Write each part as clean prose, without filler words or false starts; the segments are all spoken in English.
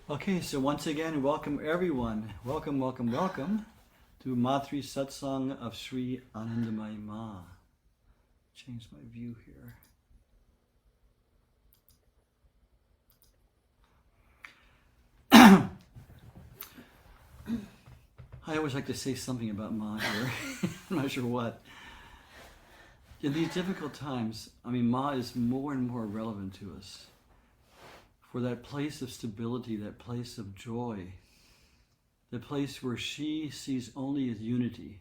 Okay, so once again, welcome everyone. Welcome to Matri Satsang of Sri Anandamayi Ma. Change my view here. I always like to say something about Ma here. I'm not sure what. In these difficult times, Ma is more and more relevant to us. For that place of stability, that place of joy, the place where she sees only as unity.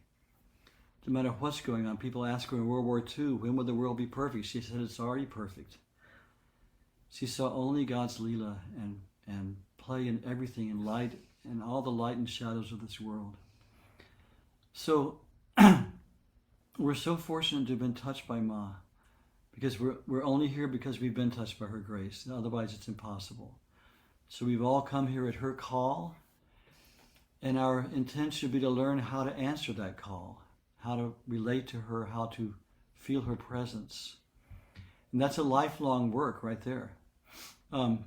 No matter what's going on, people ask her in World War II, when will the world be perfect? She said it's already perfect. She saw only God's Leela and play in everything, in light, and all the light and shadows of this world. So we're so fortunate to have been touched by Ma, because we're only here because we've been touched by her grace. Otherwise it's impossible. So we've all come here at her call, and our intent should be to learn how to answer that call, how to relate to her, how to feel her presence. And that's a lifelong work right there. When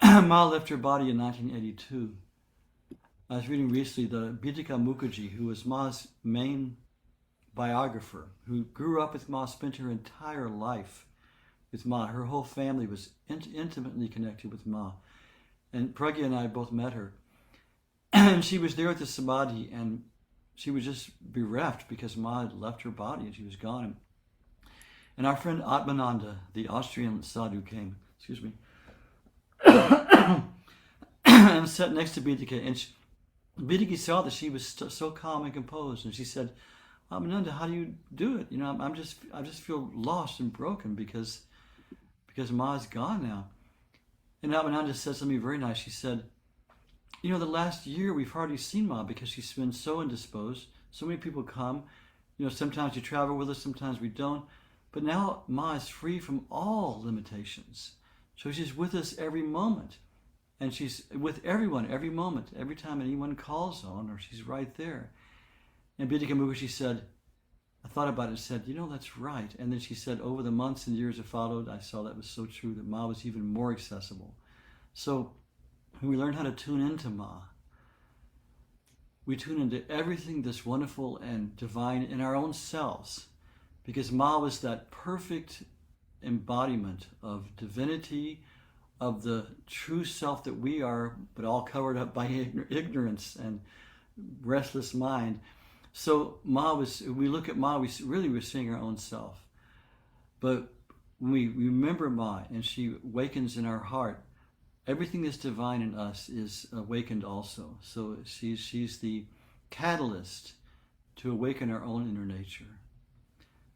Ma left her body in 1982, I was reading recently the Bidika Mukherjee, who was Ma's main biographer, who grew up with Ma, spent her entire life with Ma. Her whole family was intimately connected with Ma. And Pragya and I both met her. And she was there at the Samadhi, and she was just bereft because Ma had left her body and she was gone. And our friend Atmananda, the Austrian sadhu, came, and sat next to Bidika. And Bidika saw that she was so calm and composed, and she said, Atmananda, how do you do it? I just feel lost and broken because Ma's gone now. And Atmananda said something very nice. She said, the last year we've hardly seen Ma because she's been so indisposed. So many people come. Sometimes you travel with us, sometimes we don't. But now Ma is free from all limitations. So she's with us every moment. And she's with everyone every moment. Every time anyone calls on her, she's right there. And Bidika Mukherjee said, I thought about it and said, that's right. And then she said, over the months and years that followed, I saw that was so true, that Ma was even more accessible. So when we learn how to tune into Ma, we tune into everything that's wonderful and divine in our own selves. Because Ma was that perfect embodiment of divinity, of the true self that we are, but all covered up by ignorance and restless mind. So we look at Ma, we're seeing our own self. But when we remember Ma and she awakens in our heart, everything that's divine in us is awakened also. So she's the catalyst to awaken our own inner nature.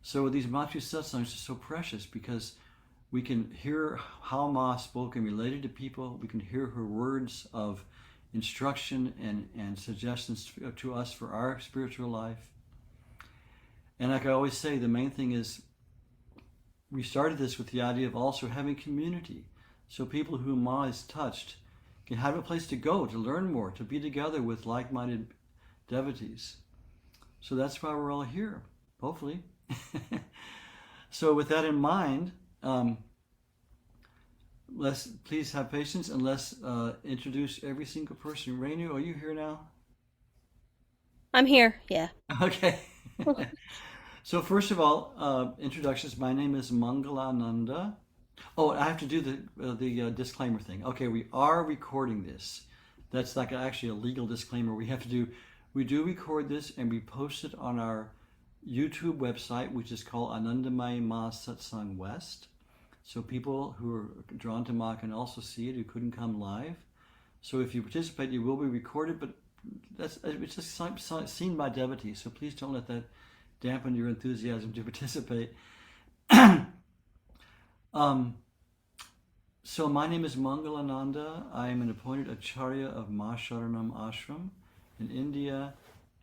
So these Matri Satsangs are so precious because we can hear how Ma spoke and related to people. We can hear her words of instruction and suggestions to us for our spiritual life. And like I always say, the main thing is we started this with the idea of also having community. So people who Ma has touched can have a place to go, to learn more, to be together with like-minded devotees. So that's why we're all here, hopefully. So with that in mind, let's please have patience and let's introduce every single person. Renu, are you here now? I'm here, yeah. Okay. So first of all, introductions. My name is Mangalananda. Oh, I have to do the disclaimer thing. Okay, we are recording this. That's like actually a legal disclaimer we have to do. We do record this and we post it on our YouTube website, which is called Anandamayi Ma Satsang West. So people who are drawn to Ma can also see it who couldn't come live. So if you participate, you will be recorded, but it's just seen by devotees. So please don't let that dampen your enthusiasm to participate. So my name is Mangalananda. I am an appointed Acharya of Ma Sharanam Ashram in India,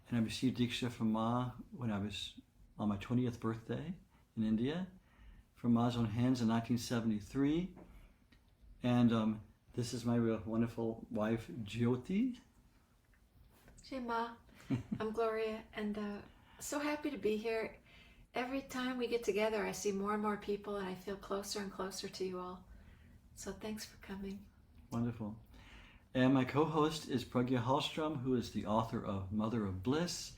and I received Diksha from Ma when I was on my 20th birthday in India, from Ma's own hands in 1973. And this is my real wonderful wife, Jyoti. Hey Ma, I'm Gloria, and so happy to be here. Every time we get together, I see more and more people, and I feel closer and closer to you all. So thanks for coming. Wonderful. And my co-host is Pragya Hallstrom, who is the author of Mother of Bliss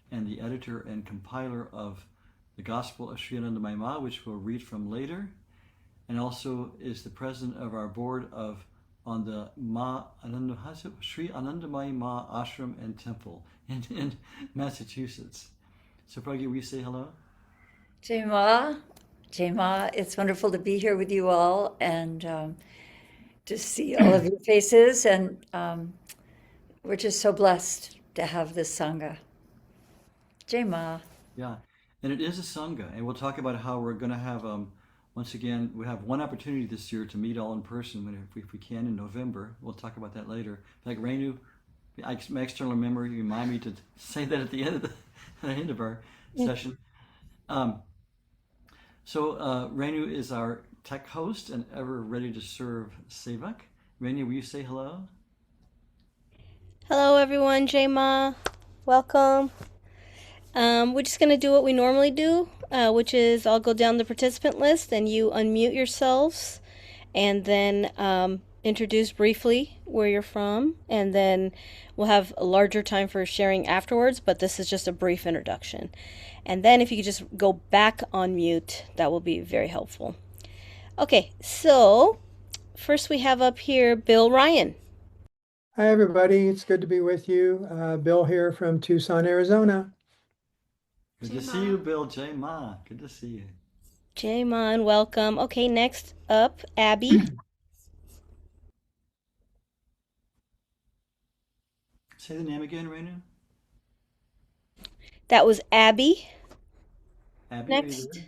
and the editor and compiler of the Gospel of Sri Anandamayi Ma, which we'll read from later, and also is the president of our board on the Sri Anandamayi Ma Ashram and Temple in Massachusetts. So Pragya, will you say hello? Jai Ma, Jai Ma, it's wonderful to be here with you all and to see all of your faces. And we're just so blessed to have this Sangha. Jai Ma. Yeah, and it is a Sangha, and we'll talk about how we're going to have, once again, we have one opportunity this year to meet all in person if we can in November. We'll talk about that later. Like Renu, my external memory remind me to say that at the end of our session. So Renu is our tech host and ever ready to serve Sevak. Renu, will you say hello? Hello, everyone. Jai Ma. Welcome. We're just going to do what we normally do, which is I'll go down the participant list and you unmute yourselves and then introduce briefly where you're from. And then we'll have a larger time for sharing afterwards, but this is just a brief introduction. And then if you could just go back on mute, that will be very helpful. Okay, so first we have up here Bill Ryan. Hi, everybody. It's good to be with you. Bill here from Tucson, Arizona. Good to see you, Bill. Jai Ma. Good to see you. Jai Ma, and welcome. Okay, next up, Abby. Say the name again, Renu. That was Abby. Abby, Next. are you there?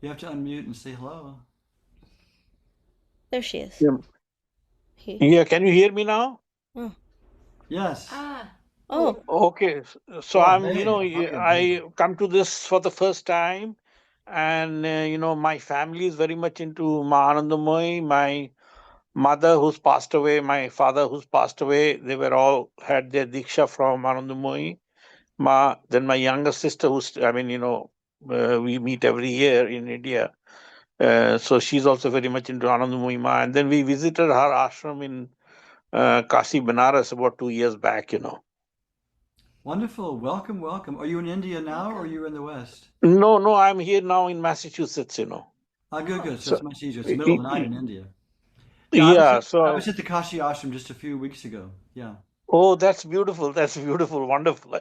You have to unmute and say hello. There she is. Yeah, can you hear me now? Yes. Oh, Okay. So Oh, I'm, hey. I come to this for the first time, and my family is very much into Ma Anandamayi. My mother, who's passed away, my father, who's passed away, they were all had their diksha from Anandamayi. Then my younger sister, we meet every year in India. So she's also very much into Anandamayi Ma. And then we visited her ashram in Kashi, Banaras about 2 years back. Wonderful. Welcome, welcome. Are you in India now or are you in the West? No, I'm here now in Massachusetts. Ah, good. So So, it's much easier. It's the middle of the night in India. yeah. I was at the Kashi ashram just a few weeks ago. Yeah. Oh, that's beautiful. That's beautiful. Wonderful.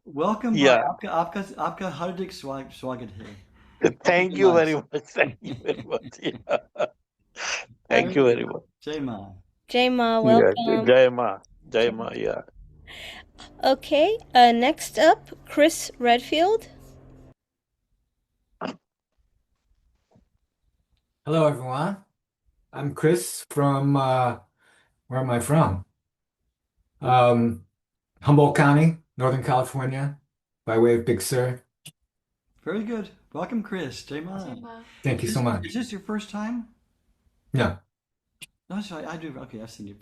Welcome by Yeah. Aapka hardik swagat hai. Thank you very much. Thank you very much. Yeah. Thank you very much. Jai Ma. Jai Ma, Yeah. welcome. Jai Ma. Yeah. Okay, next up, Chris Redfield. Hello, everyone. I'm Chris from, where am I from? Humboldt County, Northern California, by way of Big Sur. Very good. Welcome, Chris. Jai Ma. Thank you so much. Is this your first time? No. No, sorry, I do. Okay, I've seen you.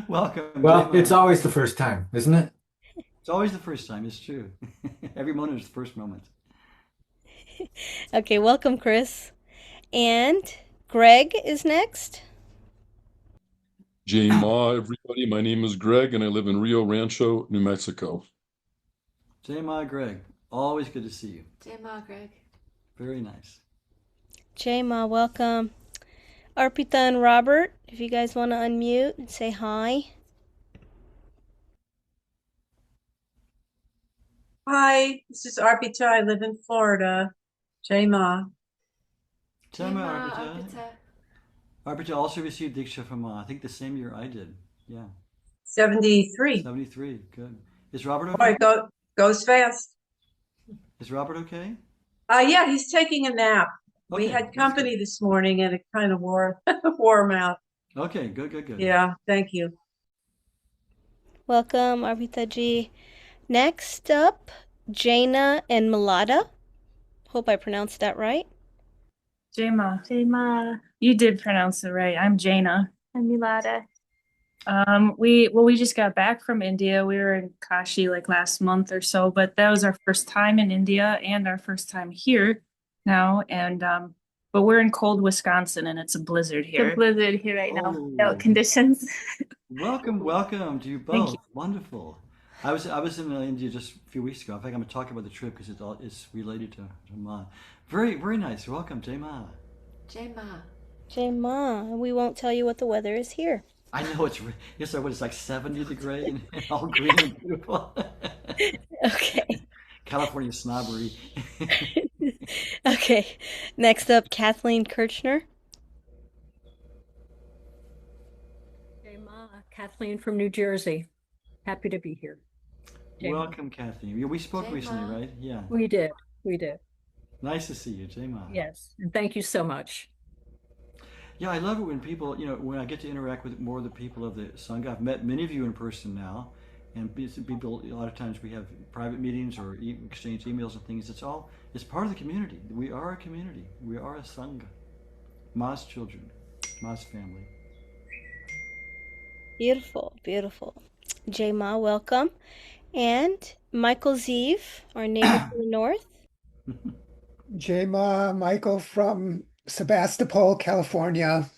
Welcome. Well, Jai Ma. it's always the first time, isn't it? It's always the first time. It's true. Every moment is the first moment. Okay, welcome, Chris. And Greg is next. Jai Ma, everybody. My name is Greg, and I live in Rio Rancho, New Mexico. Jai Ma, Greg. Always good to see you. Jai Ma, Greg. Very nice. Jai Ma, welcome. Arpita and Robert, if you guys want to unmute and say hi. Hi, this is Arpita. I live in Florida. Jai Ma. Jai Ma, Arpita. Arpita also received Diksha from I think the same year I did. Yeah. 73. 73. Good. Is Robert Boy, okay? goes fast. Is Robert okay? Yeah, he's taking a nap. We Okay, had company this morning and it kind of wore him out. Okay, good. Yeah, thank you. Welcome, Arpita ji. Next up, Jaina and Milada. Hope I pronounced that right. Jai Ma. Jai Ma. You did pronounce it right. I'm Jaina. I'm Milada. We just got back from India. We were in Kashi like last month or so, but that was our first time in India and our first time here now. And but we're in cold Wisconsin and it's a blizzard The here. blizzard here right now. Oh. Conditions. Welcome to you both. Thank you. Wonderful. I was in India just a few weeks ago. In fact, I'm going to talk about the trip because it's related to Ma. Very nice. Welcome, Jai Ma. Jai Ma. Jai Ma, and we won't tell you what the weather is here. I know it's like 70 degrees and all green and beautiful. Okay. California snobbery. Okay. Next up, Kathleen Kirchner. Hey, Ma, Kathleen from New Jersey. Happy to be here. Jai Ma. Welcome, Kathleen. Yeah, we spoke Jai recently, Ma. right? Yeah. We did. Nice to see you, Jai Ma. Yes. And thank you so much. Yeah, I love it when people, when I get to interact with more of the people of the Sangha. I've met many of you in person now, and people, a lot of times we have private meetings or exchange emails and things. It's part of the community. We are a community. We are a Sangha. Ma's children, Ma's family. Beautiful, beautiful. Jai Ma, welcome. And Michael Zeev, our neighbor to the north. Jai Ma, Michael from Sebastopol, California.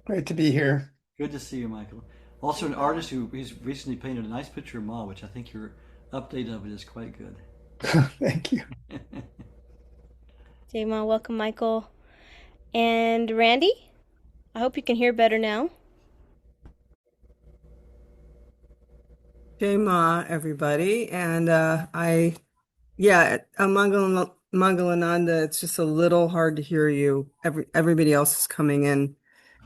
Great to be here. Good to see you, Michael. Also, an artist he's recently painted a nice picture of Ma, which I think your update of it is quite good. Thank you. Jai Ma, welcome, Michael. And Randy, I hope you can hear better now. Jai Ma, everybody. And Mangalananda, it's just a little hard to hear you. Everybody else is coming in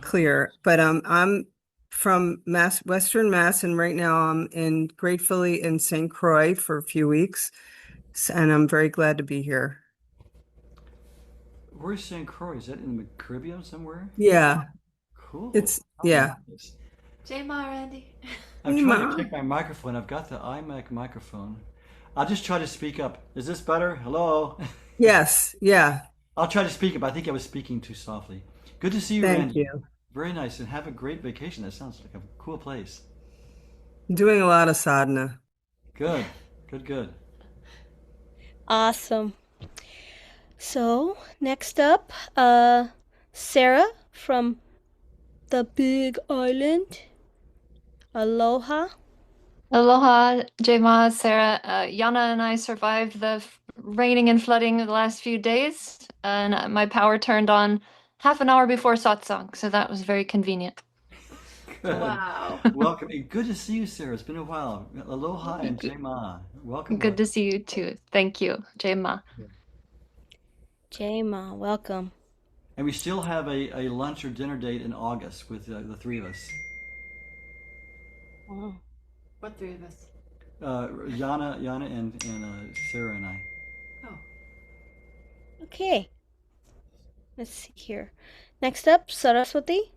clear. But I'm from Western Mass, and right now I'm gratefully in St. Croix for a few weeks, and I'm very glad to be here. Where's St. Croix? Is that in the Caribbean somewhere? Yeah. Cool. Yeah. Jai Ma, Randy. I'm trying to check my microphone. I've got the iMac microphone. I'll just try to speak up. Is this better? Hello? Yes. Yeah. I'll try to speak up. I think I was speaking too softly. Good to see you, Thank Randy. you. Very nice. And have a great vacation. That sounds like a cool place. Doing a lot of sadhana. Good. Awesome. So, next up, Sarah from the Big Island. Aloha. Aloha, Jai Ma, Sarah. Yana and I survived the raining and flooding the last few days, and my power turned on half an hour before Satsang, so that was very convenient. Good. Wow. Welcome. Good to see you, Sarah. It's been a while. Aloha and Jai Ma. Welcome. Good to see you too. Thank you, Jai Ma. Jai Ma, welcome. And we still have a lunch or dinner date in August with the three of us. Wow. What three of us? Yana and Sarah and I. Oh. Okay. Let's see here. Next up, Saraswati.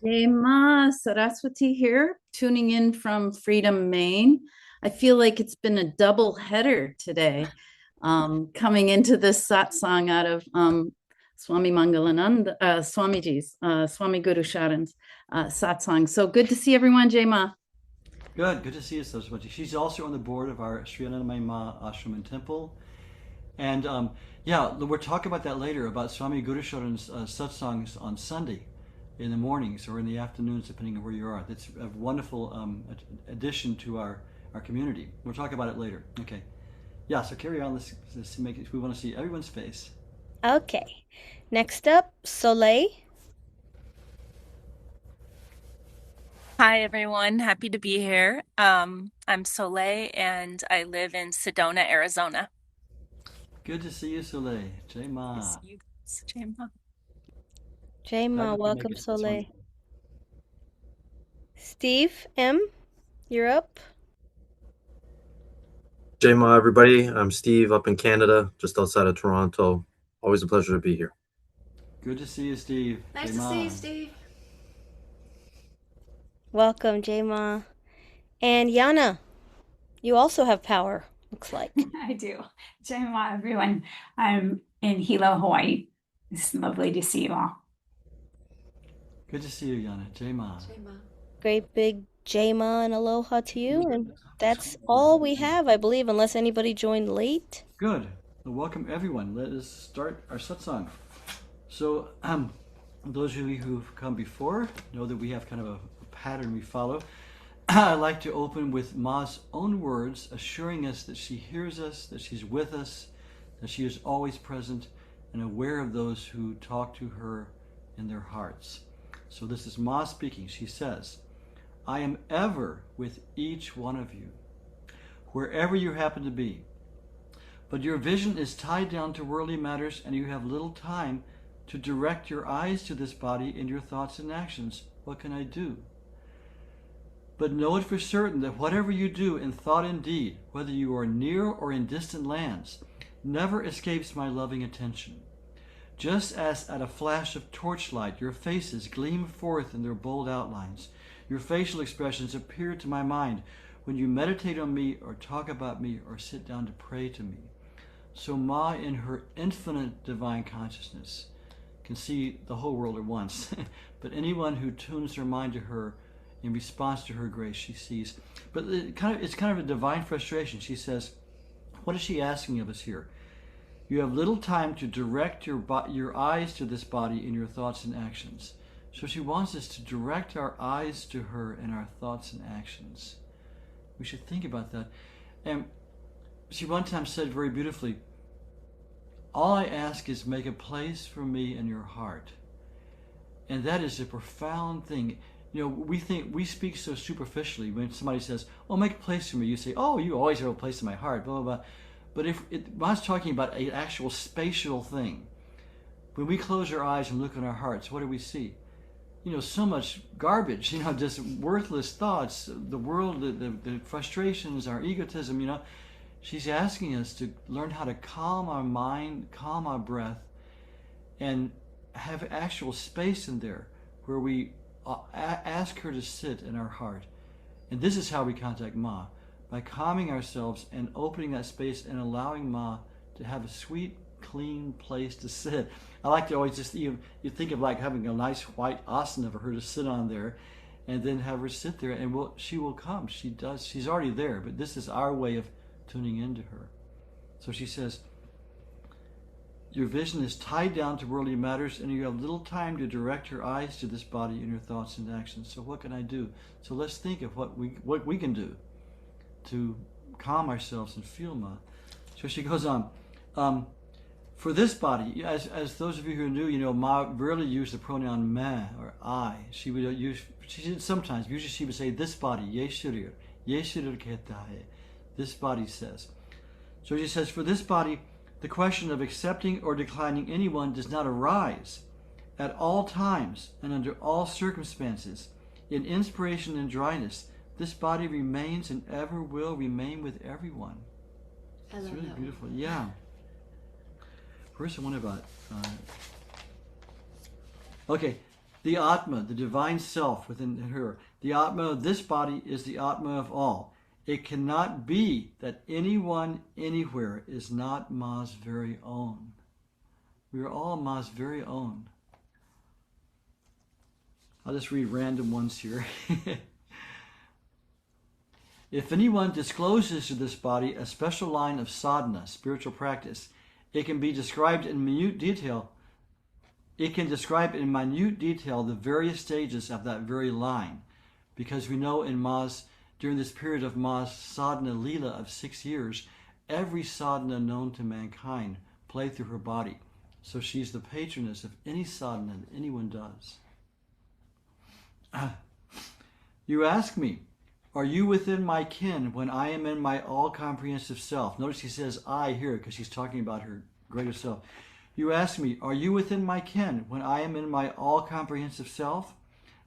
Jai Ma, Saraswati here, tuning in from Freedom, Maine. I feel like it's been a double header today, coming into this satsang out of Swami Mangalananda, Swamiji's, Swami Guru Sharan's satsang. So good to see everyone, Jai Ma. Good to see you, Saraswati. She's also on the board of our Sri Anandamayi Ma ashram and temple. And we'll talk about that later, about Swami Guru Sharan's satsangs on Sunday in the mornings or in the afternoons, depending on where you are. That's a wonderful addition to our community. We'll talk about it later. Okay. Yeah, so carry on. Let's make it. We want to see everyone's face. Okay. Next up, Soleil. Hi, everyone. Happy to be here. I'm Soleil, and I live in Sedona, Arizona. Good to see you, Soleil. Jai Ma. Jai Ma. Jai Ma, welcome, Soleil. Steve M., you're up. Jai Ma, everybody. I'm Steve up in Canada, just outside of Toronto. Always a pleasure to be here. Good to see you, Steve. Nice Jai to Ma. see you, Steve. Welcome, Jai Ma. And Yana, you also have power, looks like. I do. Jai Ma, everyone. I'm in Hilo, Hawaii. It's lovely to see you all. Good to see you, Yana. Jai Ma. Jai Ma. Great big Jai Ma and aloha to you. And that's all we have, I believe, unless anybody joined late. Good. Welcome everyone. Let us start our satsang. So, those of you who've come before know that we have kind of a pattern we follow. I like to open with Ma's own words, assuring us that she hears us, that she's with us, that she is always present and aware of those who talk to her in their hearts. So this is Ma speaking. She says, I am ever with each one of you, wherever you happen to be. But your vision is tied down to worldly matters and you have little time to direct your eyes to this body in your thoughts and actions. What can I do? But know it for certain that whatever you do in thought and deed, whether you are near or in distant lands, never escapes my loving attention. Just as at a flash of torchlight your faces gleam forth in their bold outlines, your facial expressions appear to my mind when you meditate on me or talk about me or sit down to pray to me. So Ma, in her infinite divine consciousness, can see the whole world at once. But anyone who tunes their mind to her in response to her grace, she sees. But it's kind of a divine frustration. She says, what is she asking of us here? You have little time to direct your eyes to this body in your thoughts and actions. So she wants us to direct our eyes to her in our thoughts and actions. We should think about that. And she one time said very beautifully, all I ask is make a place for me in your heart. And that is a profound thing. You know, we speak so superficially. When somebody says, oh, make a place for me, you say, oh, you always have a place in my heart, blah, blah, blah. But if I was talking about an actual spatial thing, when we close our eyes and look in our hearts, what do we see? You know, so much garbage, you know, just worthless thoughts, the world, the frustrations, our egotism, you know. She's asking us to learn how to calm our mind, calm our breath, and have actual space in there where we ask her to sit in our heart. And this is how we contact Ma, by calming ourselves and opening that space and allowing Ma to have a sweet, clean place to sit. I like to always just, you think of like having a nice white asana for her to sit on there and then have her sit there, and she will come. She does. She's already there, but this is our way of tuning into her. So she says, your vision is tied down to worldly matters and you have little time to direct your eyes to this body in your thoughts and actions. So what can I do? So let's think of what we can do to calm ourselves and feel Ma. So she goes on, for this body, as those of you who knew, you know, Ma rarely used the pronoun me or I. She did sometimes. Usually she would say this body, ye sharir kehta hai. This body says. So she says, for this body, the question of accepting or declining anyone does not arise. At all times and under all circumstances, in inspiration and dryness, this body remains and ever will remain with everyone. It's really beautiful. Yeah. First, one about okay, the Atma, the divine self within her. The Atma of this body is the Atma of all. It cannot be that anyone anywhere is not Ma's very own. We are all Ma's very own. I'll just read random ones here. If anyone discloses to this body a special line of sadhana, spiritual practice, it can be described in minute detail. It can describe in minute detail the various stages of that very line, because we know during this period of Ma's sadhana lila of 6 years, every sadhana known to mankind played through her body. So she's the patroness of any sadhana that anyone does. You ask me, are you within my kin when I am in my all-comprehensive self? Notice he says I here because she's talking about her greater self. You ask me, are you within my kin when I am in my all-comprehensive self?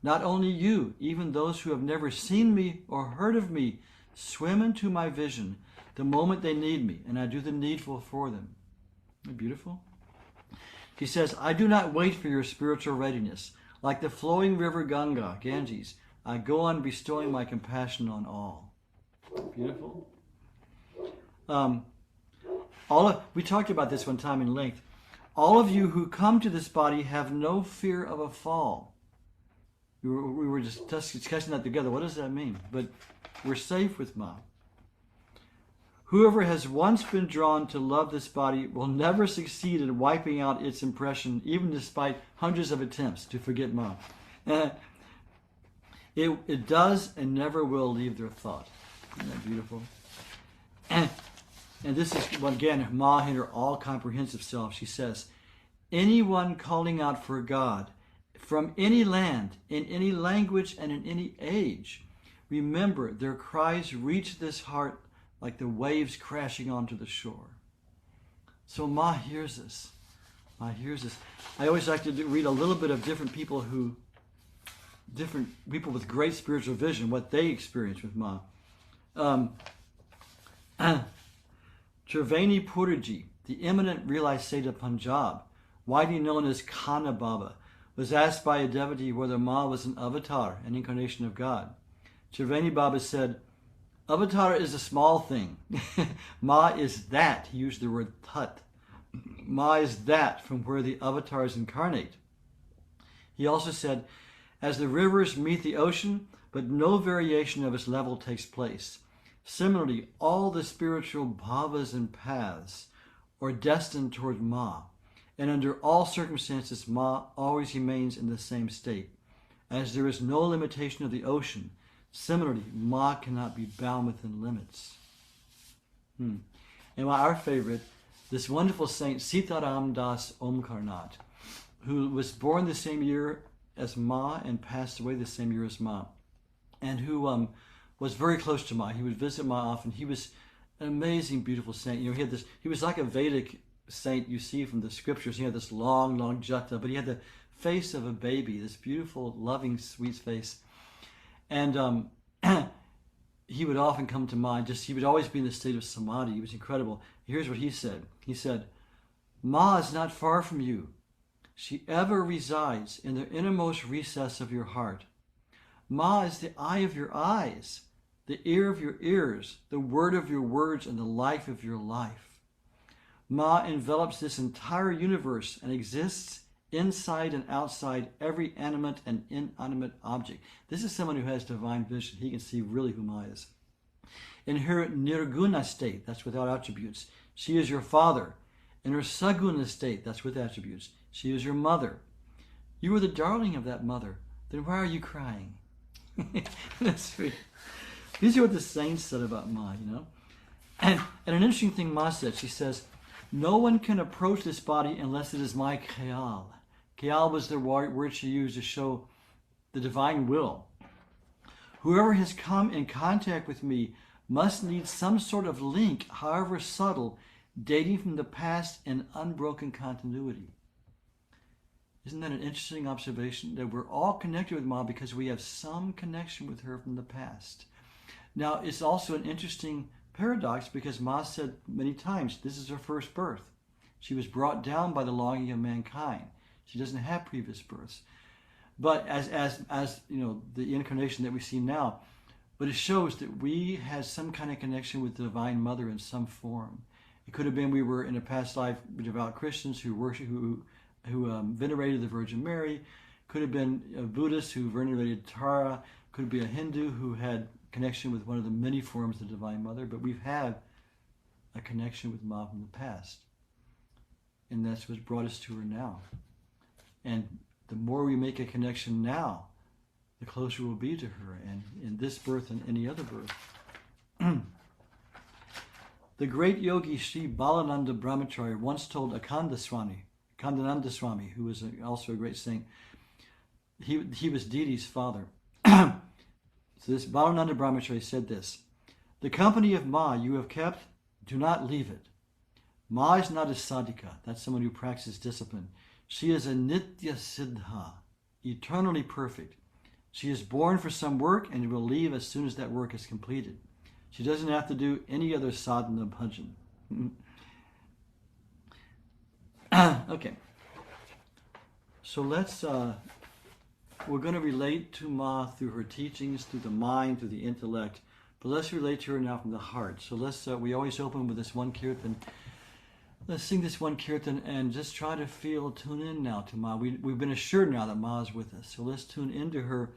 Not only you, even those who have never seen me or heard of me, swim into my vision the moment they need me, and I do the needful for them. Isn't that beautiful? He says, I do not wait for your spiritual readiness. Like the flowing river Ganges, I go on bestowing my compassion on all. Beautiful. We talked about this one time in length. All of you who come to this body have no fear of a fall. We were just discussing that together. What does that mean? But we're safe with Ma. Whoever has once been drawn to love this body will never succeed in wiping out its impression, even despite hundreds of attempts to forget Ma. It does and never will leave their thought. Isn't that beautiful? And this is, again, Ma in her all-comprehensive self. She says, anyone calling out for God from any land, in any language, and in any age, remember their cries reach this heart like the waves crashing onto the shore. So Ma hears this. Ma hears this. I always like to read a little bit of different people with great spiritual vision, what they experience with Ma. Triveni Puriji, the eminent realized Seta Punjab, widely known as Kana Baba, was asked by a devotee whether Ma was an avatar, an incarnation of God. Triveni Baba said, avatar is a small thing. Ma is that. He used the word tat. Ma is that from where the avatars incarnate. He also said, as the rivers meet the ocean, but no variation of its level takes place. Similarly, all the spiritual bhavas and paths are destined toward Ma, and under all circumstances, Ma always remains in the same state. As there is no limitation of the ocean, similarly, Ma cannot be bound within limits. And our favorite, this wonderful saint, Sitaram Das Omkarnath, who was born the same year as Ma and passed away the same year as Ma, and who was very close to Ma. He would visit Ma often. He was an amazing, beautiful saint. You know, he was like a Vedic saint you see from the scriptures. He had this long, long jata, but he had the face of a baby, this beautiful, loving, sweet face. And he would often come to Ma, he would always be in the state of samadhi. He was incredible. Here's what he said. He said, Ma is not far from you. She ever resides in the innermost recess of your heart. Ma is the eye of your eyes, the ear of your ears, the word of your words, and the life of your life. Ma envelops this entire universe and exists inside and outside every animate and inanimate object. This is someone who has divine vision. He can see really who Ma is. In her nirguna state, that's without attributes, she is your father. In her saguna state, that's with attributes, she is your mother. You are the darling of that mother. Then why are you crying? That's sweet. These are what the saints said about Ma, you know. And an interesting thing Ma said, she says, no one can approach this body unless it is my khayal. Khayal was the word she used to show the divine will. Whoever has come in contact with me must need some sort of link, however subtle, dating from the past in unbroken continuity. Isn't that an interesting observation? That we're all connected with Ma because we have some connection with her from the past. Now, it's also an interesting paradox because Ma said many times, this is her first birth. She was brought down by the longing of mankind. She doesn't have previous births. But as you know, the incarnation that we see now, but it shows that we had some kind of connection with the Divine Mother in some form. It could have been we were in a past life devout Christians who venerated the Virgin Mary. Could have been a Buddhist who venerated Tara. Could be a Hindu who had connection with one of the many forms of the Divine Mother. But we've had a connection with Ma from the past. And that's what brought us to her now. And the more we make a connection now, the closer we'll be to her, and in this birth and any other birth. The great yogi Sri Balananda Brahmacharya once told Kandananda Swami, who was also a great saint, he was Diti's father. So this Balananda Brahmacharya said this, the company of Ma you have kept, do not leave it. Ma is not a sadhika, that's someone who practices discipline. She is a nitya siddha, eternally perfect. She is born for some work and will leave as soon as that work is completed. She doesn't have to do any other sadhana bhajan. Okay. So we're going to relate to Ma through her teachings, through the mind, through the intellect, but let's relate to her now from the heart. So we always open with this one kirtan. Let's sing this one kirtan and just try to tune in now to Ma. We've been assured now that Ma is with us. So let's tune into her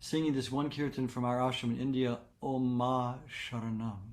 singing this one kirtan from our ashram in India, Om Ma Sharanam.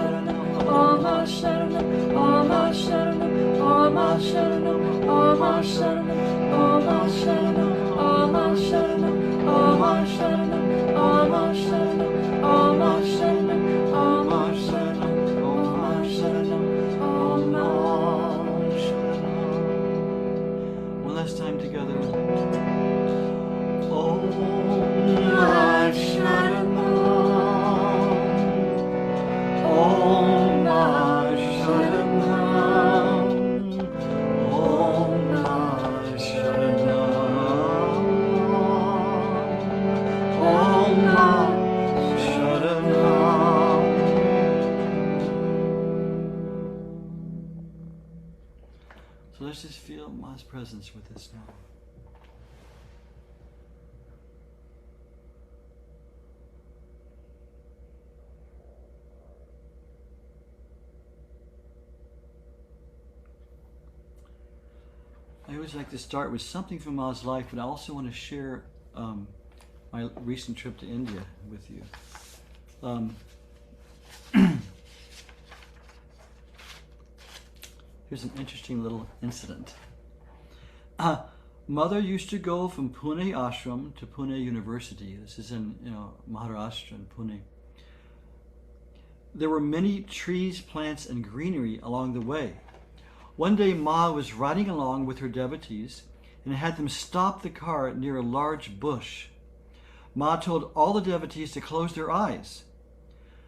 Sharanam, Oma Sharanam, Oma Sharanam, Oma Sharanam, Oma Sharanam, Oma Sharanam, Oma Sharanam, Oma Sharanam, Oma Sharanam, Oma Sharanam, Oma Sharanam, Oma Sharanam, Oma Sharanam. One last time together. Om Sharanam. Om Sharanam. Om Sharanam. Om Sharanam. So let's just feel Ma's presence with us now. I always like to start with something from Ma's life, but I also want to share my recent trip to India with you. Here's an interesting little incident. Mother used to go from Pune ashram to Pune University. This is in Maharashtra in Pune. There were many trees, plants, and greenery along the way. One day Ma was riding along with her devotees and had them stop the car near a large bush. Ma told all the devotees to close their eyes.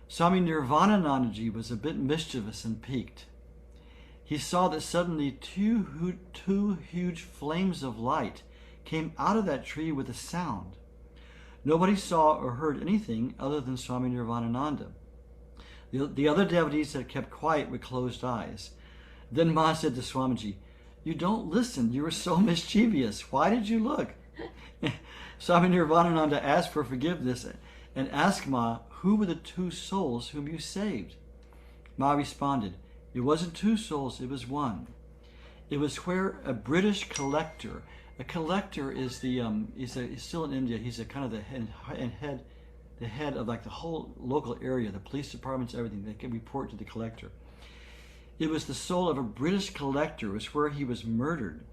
Swami Nirvananandaji was a bit mischievous and piqued. He saw that suddenly two huge flames of light came out of that tree with a sound. Nobody saw or heard anything other than Swami Nirvanananda. The other devotees had kept quiet with closed eyes. Then Ma said to Swamiji, "You don't listen. You were so mischievous. Why did you look?" Swami Nirvanananda asked for forgiveness and asked Ma, "Who were the two souls whom you saved?" Ma responded, "It wasn't two souls, it was one. It was where a British collector," a collector is he's still in India, he's a kind of the head of like the whole local area, the police departments, everything. They can report to the collector. It was the soul of a British collector. It was where he was murdered.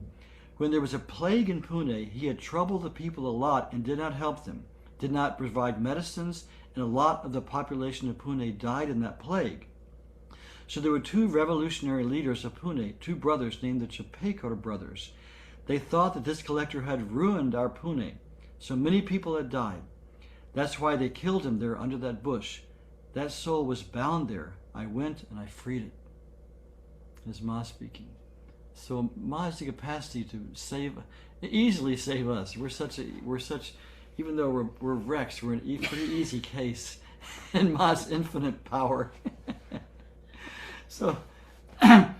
When there was a plague in Pune, he had troubled the people a lot and did not help them, did not provide medicines, and a lot of the population of Pune died in that plague. So there were two revolutionary leaders of Pune, two brothers named the Chapekar brothers. They thought that this collector had ruined our Pune, so many people had died. That's why they killed him there under that bush. That soul was bound there. I went and I freed it. Is Ma speaking. So Ma has the capacity to easily save us. We're such, even though we're wrecks, we're an pretty easy case in Ma's infinite power. So I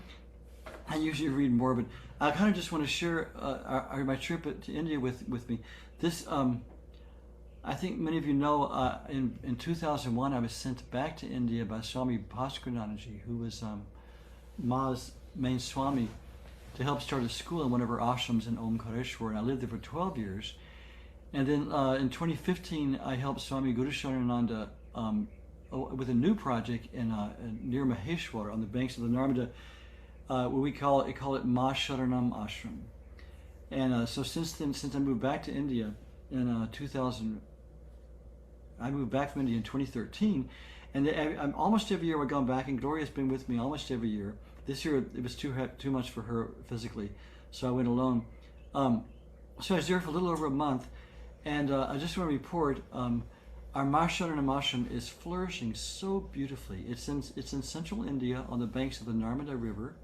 usually read more, but I kind of just want to share my trip to India with me. This, I think many of you know, in 2001 I was sent back to India by Swami Bhaskaranandaji, who was Ma's main Swami, to help start a school in one of her ashrams in Omkareshwar, and I lived there for 12 years. And then in 2015 I helped Swami Guru Sharananda with a new project near Maheshwar on the banks of the Narmada, what we call it Ma Sharanam Ashram. And so since I moved back to India in 2000, I moved back from India in 2013, and I'm almost every year I've gone back, and Gloria's been with me almost every year. This year it was too much for her physically, so I went alone. So I was there for a little over a month, and I just want to report our Ma Sharanam Ashram is flourishing so beautifully. It's in central India on the banks of the Narmada River.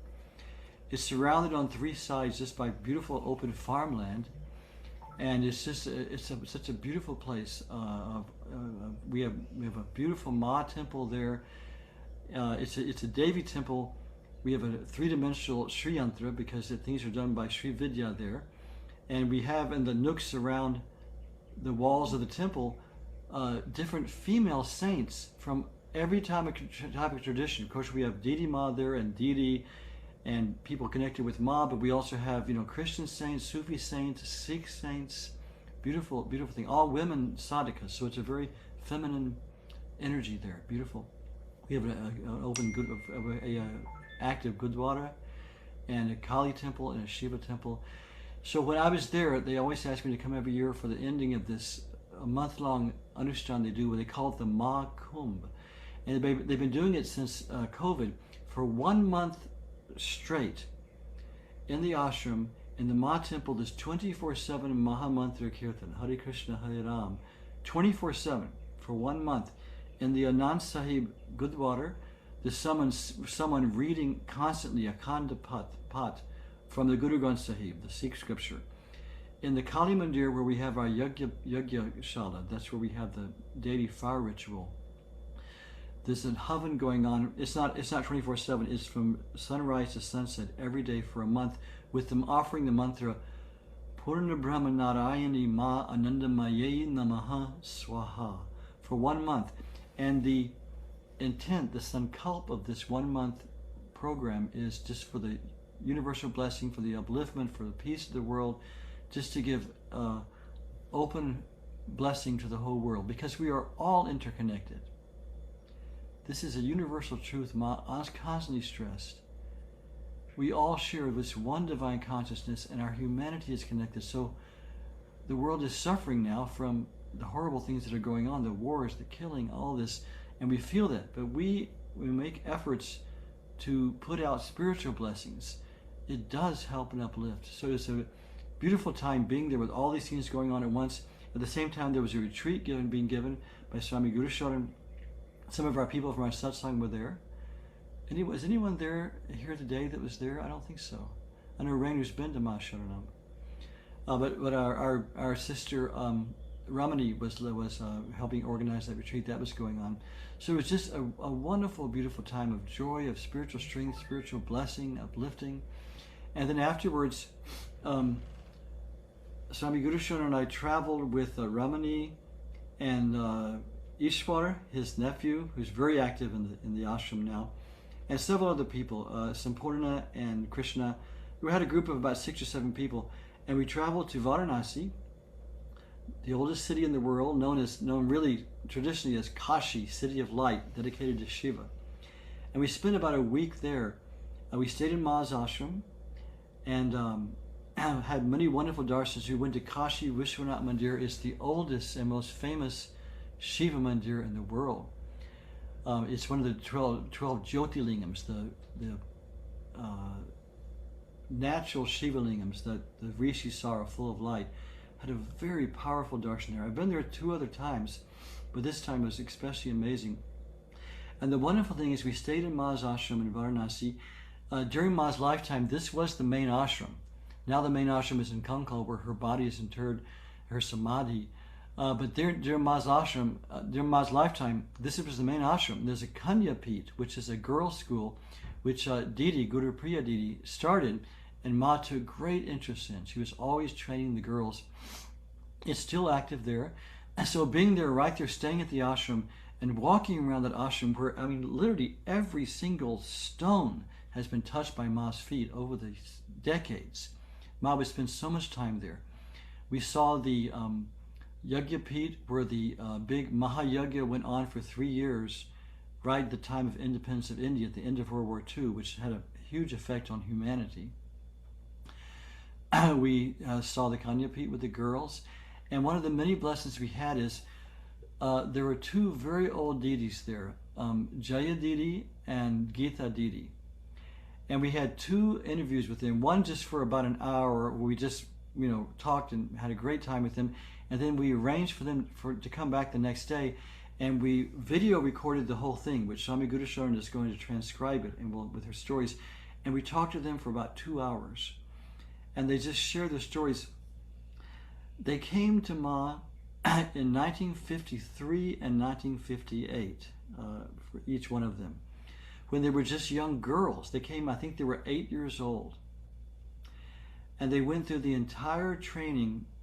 It's surrounded on three sides just by beautiful open farmland, and it's just such a beautiful place. We have a beautiful Ma temple there. It's a Devi temple. We have a three-dimensional Sri Yantra because things are done by Sri Vidya there, and we have in the nooks around the walls of the temple different female saints from every type of tradition. Of course, we have Didi Ma there and Didi, and people connected with Ma, but we also have Christian saints, Sufi saints, Sikh saints. Beautiful, beautiful thing. All women sadhakas, so it's a very feminine energy there. Beautiful. We have an open active Gurdwara and a Kali temple and a Shiva temple. So when I was there, they always asked me to come every year for the ending of this month-long Anushthan they do, where they call it the Ma Kumbh. And they've been doing it since COVID for 1 month straight in the ashram. In the Ma temple, there's 24/7 Mahamantra Kirtan, Hare Krishna, Hare Ram, 24/7 for 1 month. In the Anand Sahib Gurdwara, there's someone reading constantly Akhanda Pat from the Guru Granth Sahib, the Sikh scripture. In the Kali Mandir, where we have our Yagya Shala, that's where we have the daily fire ritual. There's a havan going on. It's not 24/7. It's from sunrise to sunset every day for a month, with them offering the mantra Purna Brahma Narayani Ma Anandamayi Namaha Swaha for 1 month. And the intent, the sankalp of this 1 month program is just for the universal blessing, for the upliftment, for the peace of the world, just to give open blessing to the whole world, because we are all interconnected. This is a universal truth Ma constantly stressed. We all share this one divine consciousness, and our humanity is connected. So the world is suffering now from the horrible things that are going on, the wars, the killing, all this, and we feel that. But we make efforts to put out spiritual blessings. It does help and uplift. So it's a beautiful time being there with all these things going on at once. At the same time, there was a retreat being given by Swami Guru Sharan. Some of our people from our Satsang were there. Is anyone there here today that was there? I don't think so. I know Rainu's been to Ma Sharanam. But our sister Ramani was helping organize that retreat that was going on. So it was just a wonderful, beautiful time of joy, of spiritual strength, spiritual blessing, uplifting. And then afterwards, Swami Guru Sharan and I traveled with Ramani and Ishwar, his nephew, who's very active in the ashram now, and several other people, Sampurna and Krishna. We had a group of about 6 or 7 people, and we traveled to Varanasi, the oldest city in the world, known really traditionally as Kashi, City of Light, dedicated to Shiva. And we spent about a week there. We stayed in Ma's ashram and had many wonderful darshans. We went to Kashi Vishwanath Mandir. It's the oldest and most famous Shiva Mandir in the world. It's one of the 12 Jyotirlingams, the natural Shiva lingams that the rishis saw are full of light. Had a very powerful darshan there. I've been there 2 other times, but this time was especially amazing. And the wonderful thing is we stayed in Ma's ashram in Varanasi. During Ma's lifetime, this was the main ashram. Now the main ashram is in Kankal, where her body is interred, her samadhi. But during Ma's ashram, during Ma's lifetime, this was the main ashram. There's a Kanya Peeth, which is a girls' school, which Didi, Guru Priya Didi, started, and Ma took great interest in. She was always training the girls. It's still active there. And so being there, right there, staying at the ashram, and walking around that ashram where, I mean, literally every single stone has been touched by Ma's feet over the decades. Ma would spend so much time there. We saw the Yagya Peeth, where the big Mahayagya went on for 3 years, right at the time of independence of India, at the end of World War II, which had a huge effect on humanity. We saw the Kanya Peeth with the girls, and one of the many blessings we had is there were 2 very old deities there, Jaya Didi and Geeta Didi. And we had 2 interviews with them, one just for about an hour, where we just talked and had a great time with them. And then we arranged for them to come back the next day, and we video recorded the whole thing, which Swami Guru Sharan is going to transcribe it and with her stories. And we talked to them for about 2 hours, and they just shared their stories. They came to Ma in 1953 and 1958, for each one of them, when they were just young girls. They came, I think they were 8 years old, and they went through the entire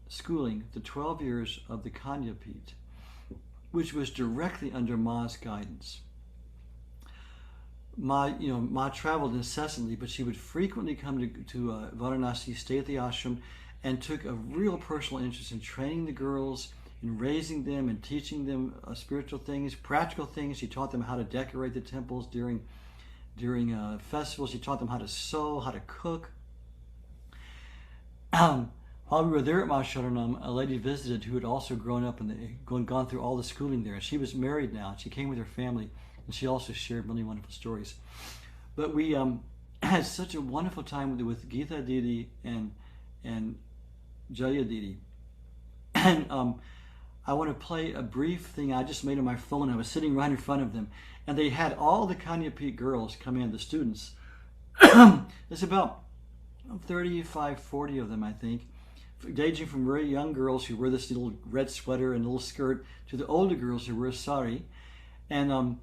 schooling, the 12 years of the Kanya Peeth, which was directly under Ma's guidance. Ma traveled incessantly, but she would frequently come to Varanasi, stay at the ashram, and took a real personal interest in training the girls, in raising them and teaching them spiritual things, practical things. She taught them how to decorate the temples during festivals. She taught them how to sew, how to cook. While we were there at Masharanam, a lady visited who had also grown up and gone through all the schooling there. And she was married now. She came with her family, and she also shared many wonderful stories. But we had such a wonderful time with Geeta Didi and Jaya Didi. And I want to play a brief thing I just made on my phone. I was sitting right in front of them, and they had all the Kanyapit girls come in, the students. There's about 35, 40 of them, I think, ranging from very young girls who wear this little red sweater and little skirt to the older girls who wear a sari. And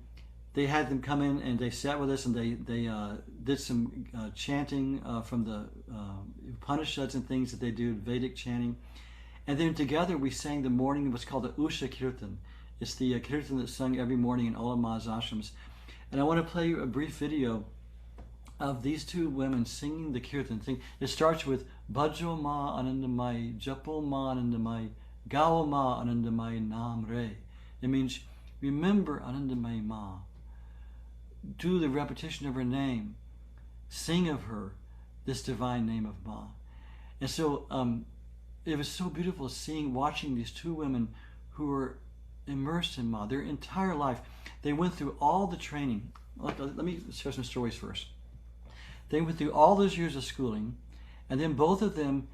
they had them come in and they sat with us, and they did some chanting from the Upanishads and things that they do, Vedic chanting. And then together we sang the morning, what's called the Usha Kirtan. It's the Kirtan that's sung every morning in all of Ma's ashrams. And I want to play a brief video of these two women singing the Kirtan. It starts with Bhajo Ma Anandamayi, Japo Ma Anandamayi, Gao Ma Anandamayi Nam Re. It means remember Anandamayi Ma. Do the repetition of her name. Sing of her, this divine name of Ma. And so it was so beautiful watching these two women who were immersed in Ma their entire life. They went through all the training. Let me share some stories first. They went through all those years of schooling, and then both of them,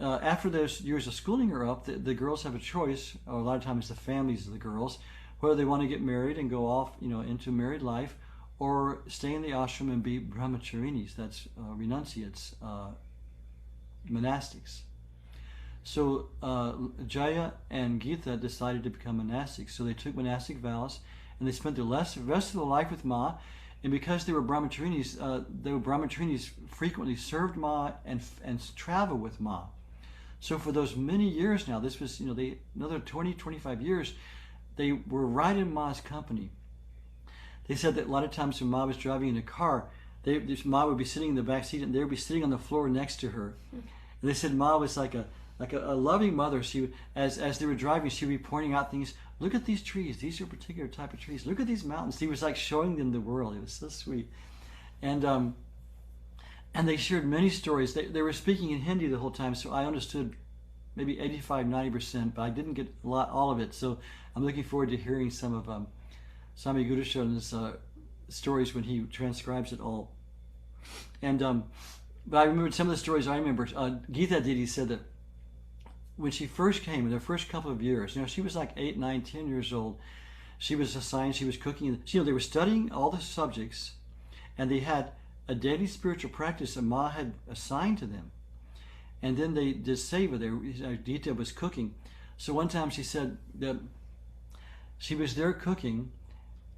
after those years of schooling are up, the girls have a choice, or a lot of times the families of the girls, whether they want to get married and go off, into married life, or stay in the ashram and be brahmacharinis, that's renunciates, monastics. So Jaya and Geeta decided to become monastics. So they took monastic vows, and they spent the rest of their life with Ma. And because they were brahmacharinis frequently served Ma and traveled with Ma. So for those many years now, this was, another 20, 25 years, they were right in Ma's company. They said that a lot of times when Ma was driving in a car, Ma would be sitting in the back seat and they would be sitting on the floor next to her. And they said Ma was like a loving mother. She would, as they were driving, she would be pointing out things. Look at these trees. These are a particular type of trees. Look at these mountains. He was like showing them the world. It was so sweet. And they shared many stories. They were speaking in Hindi the whole time, so I understood maybe 85, 90%, but I didn't get all of it. So I'm looking forward to hearing some of Swami Gurusharan's stories when he transcribes it all. And but I remembered some of the stories I remember. Geeta Didi said that when she first came, in the first couple of years, she was like 8, 9, 10 years old. She was assigned, she was cooking. They were studying all the subjects, and they had a daily spiritual practice that Ma had assigned to them. And then they did seva. Geeta was cooking. So one time she said that she was there cooking,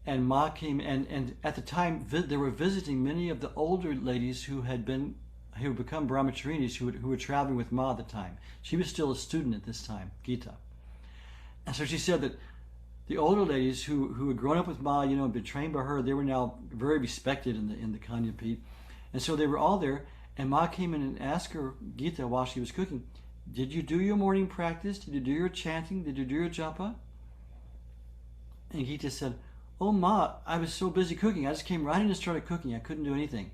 and Ma came, and at the time they were visiting many of the older ladies who had become brahmacharinis who were traveling with Ma at the time. She was still a student at this time, Geeta. And so she said that the older ladies who had grown up with Ma, been trained by her, they were now very respected in the Kanyapit. And so they were all there, and Ma came in and asked her, Geeta, while she was cooking, did you do your morning practice? Did you do your chanting? Did you do your japa? And Geeta said, oh Ma, I was so busy cooking. I just came right in and started cooking. I couldn't do anything.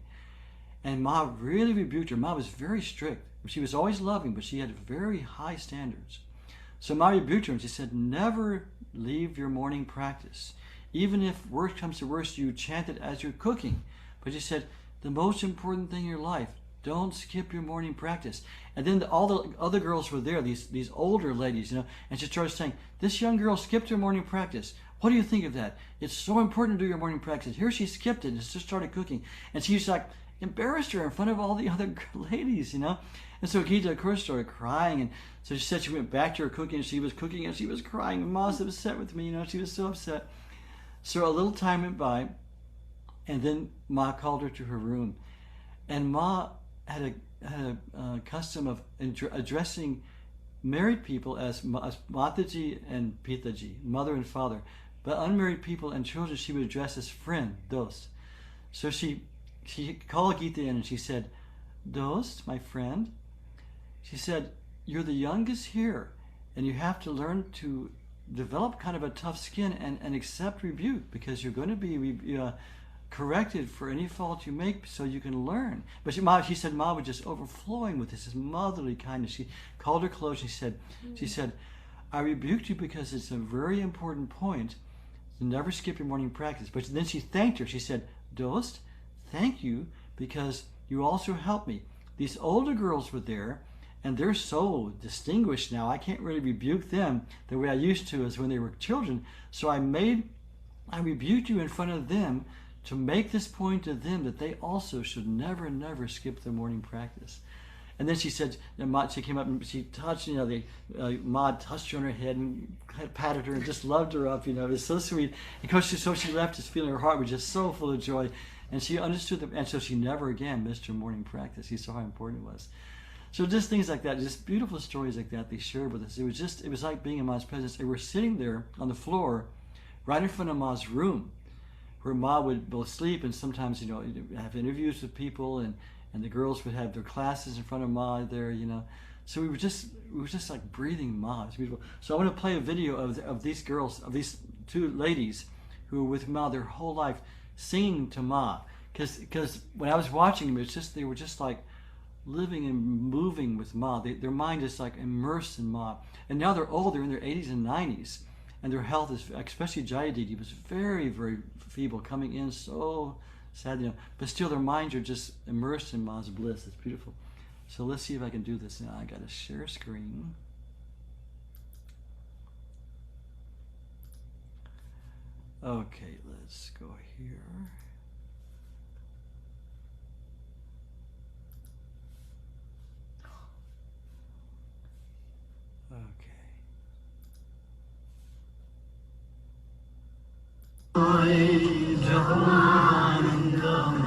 And Ma really rebuked her. Ma was very strict. She was always loving, but she had very high standards. So Ma rebuked her and she said, never leave your morning practice. Even if worst comes to worst, you chant it as you're cooking. But she said, the most important thing in your life, don't skip your morning practice. And then all the other girls were there, these older ladies, and she started saying, this young girl skipped her morning practice. What do you think of that? It's so important to do your morning practice. Here she skipped it and just started cooking. And she was like, embarrassed her in front of all the other ladies, And so Geeta, of course, started crying. And so she said she went back to her cooking, and she was cooking, and she was crying. And Ma was upset with me, She was so upset. So a little time went by, and then Ma called her to her room. And Ma had a custom of addressing married people as Mataji and Pitaji, mother and father. But unmarried people and children she would address as friend, dost. So she called Geeta in and she said, dost, my friend, she said, you're the youngest here, And you have to learn to develop kind of a tough skin and accept rebuke, because you're going to be corrected for any fault you make, so you can learn. But she said Ma was just overflowing with this motherly kindness. She called her close. She said, I rebuked you because it's a very important point to never skip your morning practice. But then she thanked her. She said, Dost, thank you, because you also helped me. These older girls were there, and they're so distinguished now, I can't really rebuke them the way I used to as when they were children. So I rebuked you in front of them to make this point to them that they also should never, never skip their morning practice. And then she said, she came up and she touched, Ma touched her on her head and patted her and just loved her up, it was so sweet. And of course, so she left just feeling her heart was just so full of joy. And she understood and so she never again missed her morning practice. She saw how important it was. So just things like that, just beautiful stories like that they shared with us. It was like being in Ma's presence. And we're sitting there on the floor, right in front of Ma's room, where Ma would both sleep and sometimes, have interviews with people, and the girls would have their classes in front of Ma there, So we were just like breathing Ma. It was beautiful. So I want to play a video of these girls, of these two ladies who were with Ma their whole life, singing to Ma. Because when I was watching them, they were just like living and moving with Ma. Their mind is like immersed in Ma. And now they're old, they're in their 80s and 90s. And their health is, especially Jayaditi, was very, very feeble, coming in so sad, But still their minds are just immersed in Ma's bliss. It's beautiful. So let's see if I can do this. Now I got to share screen. Okay, let's go here. Okay.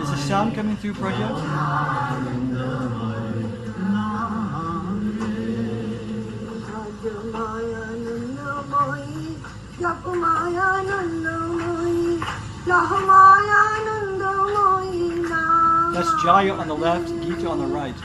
Is the sound coming through, Prajat? That's Jaya on the left, Gita on the right.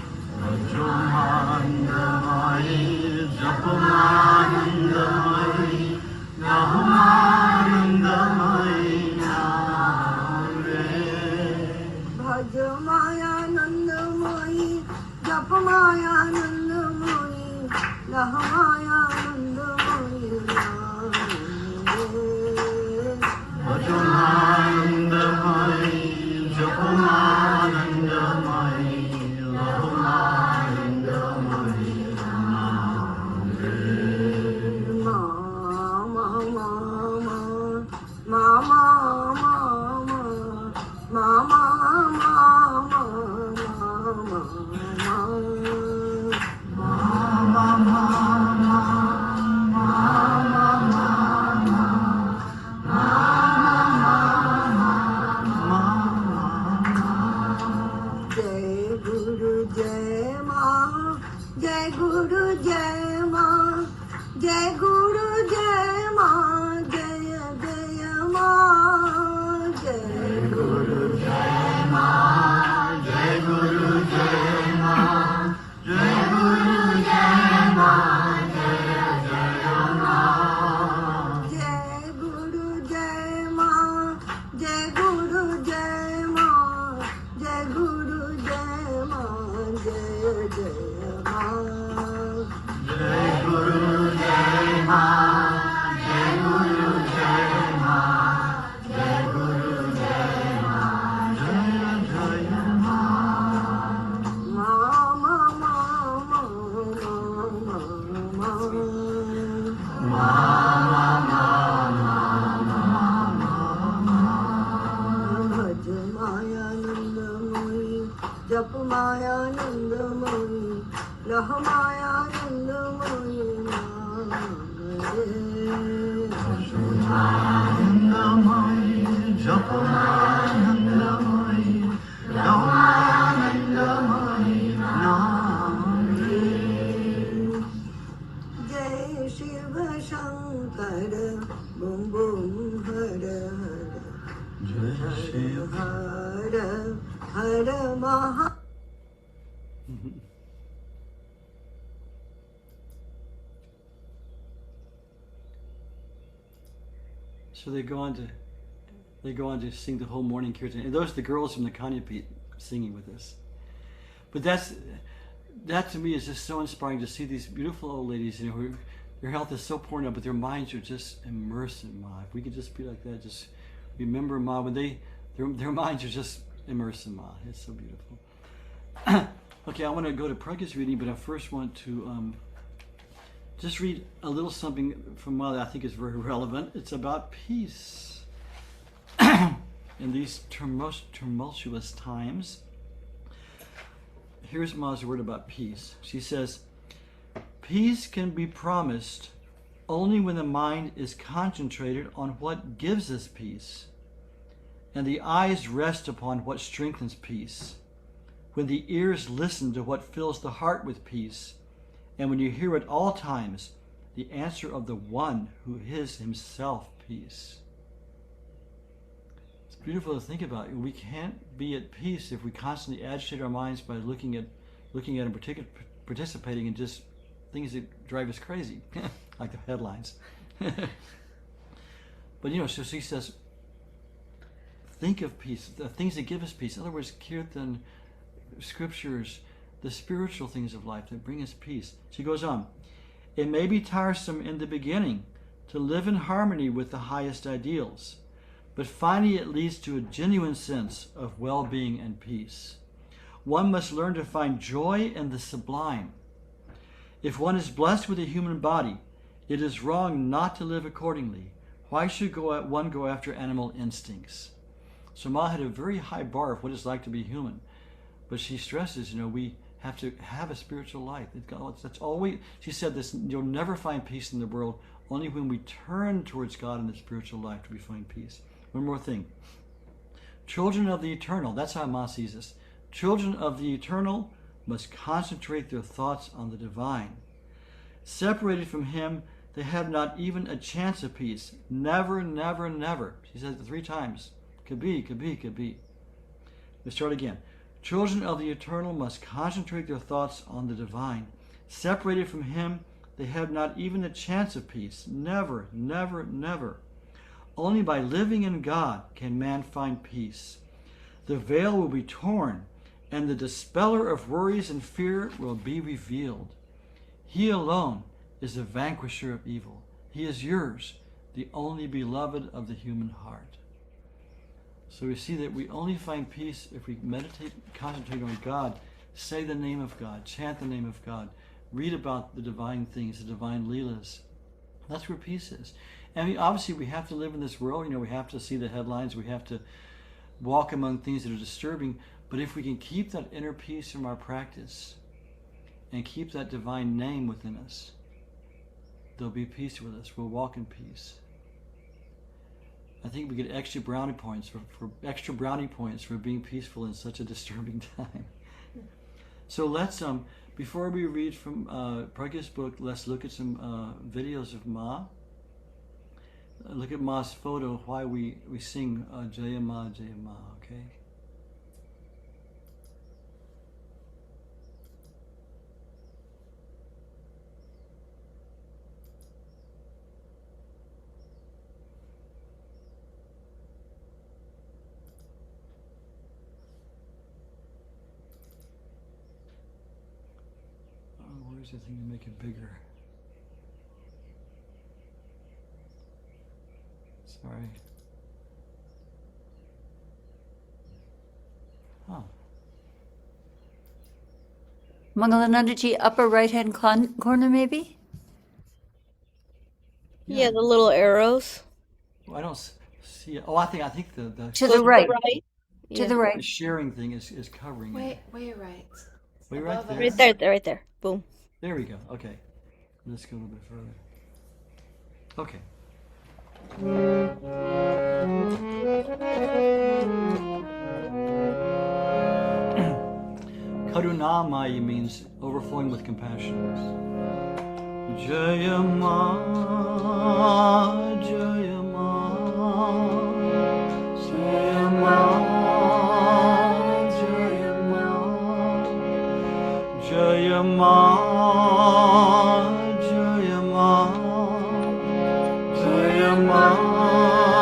So they go on to sing the whole morning kirtan. And those are the girls from the Kanyapit singing with us. But that to me is just so inspiring to see these beautiful old ladies, who their health is so poor now, but their minds are just immersed in Ma. If we could just be like that, just remember Ma when their minds are just immersed in Ma. It's so beautiful. Okay, I want to go to Pragya's reading, but I first want to just read a little something from Ma that I think is very relevant. It's about peace. In these tumultuous times, here's Ma's word about peace. She says, peace can be promised only when the mind is concentrated on what gives us peace, and the eyes rest upon what strengthens peace, when the ears listen to what fills the heart with peace, and when you hear at all times the answer of the one who is himself peace. It's beautiful to think about. We can't be at peace if we constantly agitate our minds by looking at and participating in just things that drive us crazy, like the headlines. But so she says, think of peace, the things that give us peace. In other words, Kirtan, scriptures, the spiritual things of life that bring us peace. She goes on, it may be tiresome in the beginning to live in harmony with the highest ideals, but finally it leads to a genuine sense of well-being and peace. One must learn to find joy in the sublime. If one is blessed with a human body, it is wrong not to live accordingly. Why should one go after animal instincts? So Ma had a very high bar of what it's like to be human. But she stresses, we have to have a spiritual life. That's all she said this, you'll never find peace in the world. Only when we turn towards God in the spiritual life do we find peace. One more thing. Children of the eternal, that's how Ma sees us. Children of the eternal must concentrate their thoughts on the divine. Separated from him, they have not even a chance of peace. Never, never, never. She says it 3 times. Kabhi, kabhi, kabhi. Let's start again. Children of the eternal must concentrate their thoughts on the divine. Separated from him, they have not even a chance of peace. Never, never, never. Only by living in God can man find peace. The veil will be torn, and the dispeller of worries and fear will be revealed. He alone is the vanquisher of evil. He is yours, the only beloved of the human heart. So we see that we only find peace if we meditate, concentrate on God, say the name of God, chant the name of God, read about the divine things, the divine leelas. That's where peace is. And obviously we have to live in this world, we have to see the headlines, we have to walk among things that are disturbing, but if we can keep that inner peace from our practice and keep that divine name within us, there'll be peace with us. We'll walk in peace. I think we get extra brownie points for being peaceful in such a disturbing time. So let's before we read from Pragya's book, let's look at some videos of Ma. Look at Ma's photo while we sing Jaya Ma, okay? Where's the thing to make it bigger? Sorry. Oh. Mangalanandaji, upper right-hand corner, maybe? Yeah, the little arrows. Well, I don't see it. Oh, I think the To the right. Yeah. To the right. The sharing thing is covering it. Way right. Way right Above there. us. Right there. Boom. There we go. Okay. Let's go a little bit further. Okay. Karunamayi means overflowing with compassion. Jaya Ma, Jaya Ma, Jaya Ma, Jaya Ma, Jaya Ma, Jaya Ma, Jaya Ma.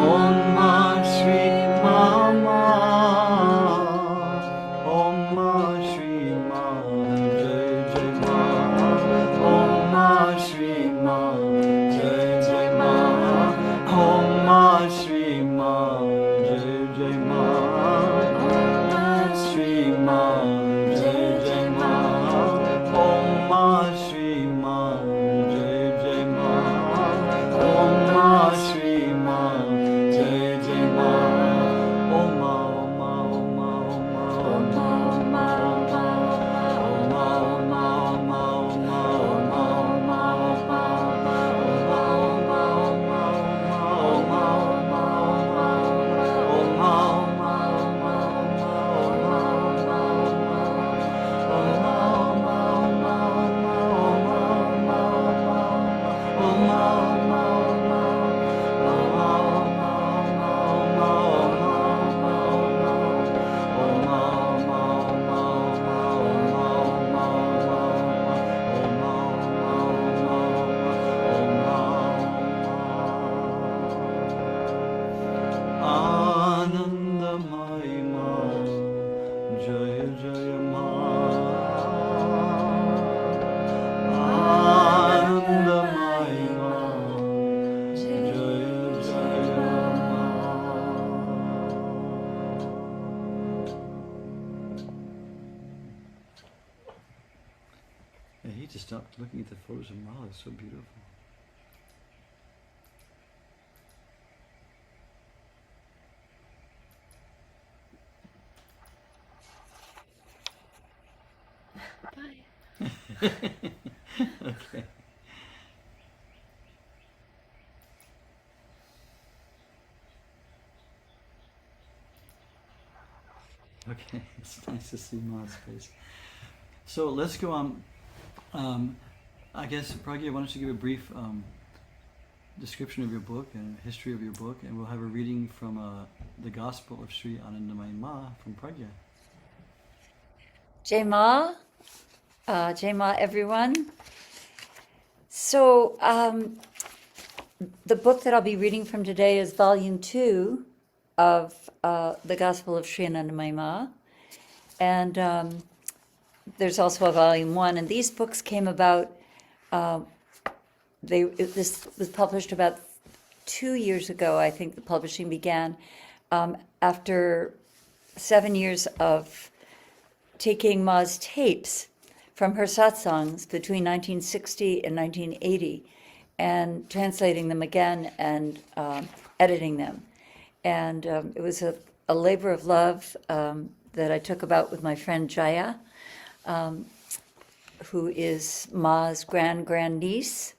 Om stop looking at the photos of Ma. It's so beautiful. Okay. Okay, it's nice to see Ma's face. So let's go on. I guess, Pragya, why don't you give a brief description of your book and history of your book, and we'll have a reading from the Gospel of Sri Anandamayi Ma from Pragya. Jai Ma, everyone. So the book that I'll be reading from today is Volume 2 of the Gospel of Sri Anandamayi Ma, and there's also a Volume 1. And these books came about. This was published about 2 years ago. I think the publishing began after 7 years of taking Ma's tapes from her satsangs between 1960 and 1980 and translating them again and editing them. And it was a labor of love that I took about with my friend Jaya, who is Ma's grandniece.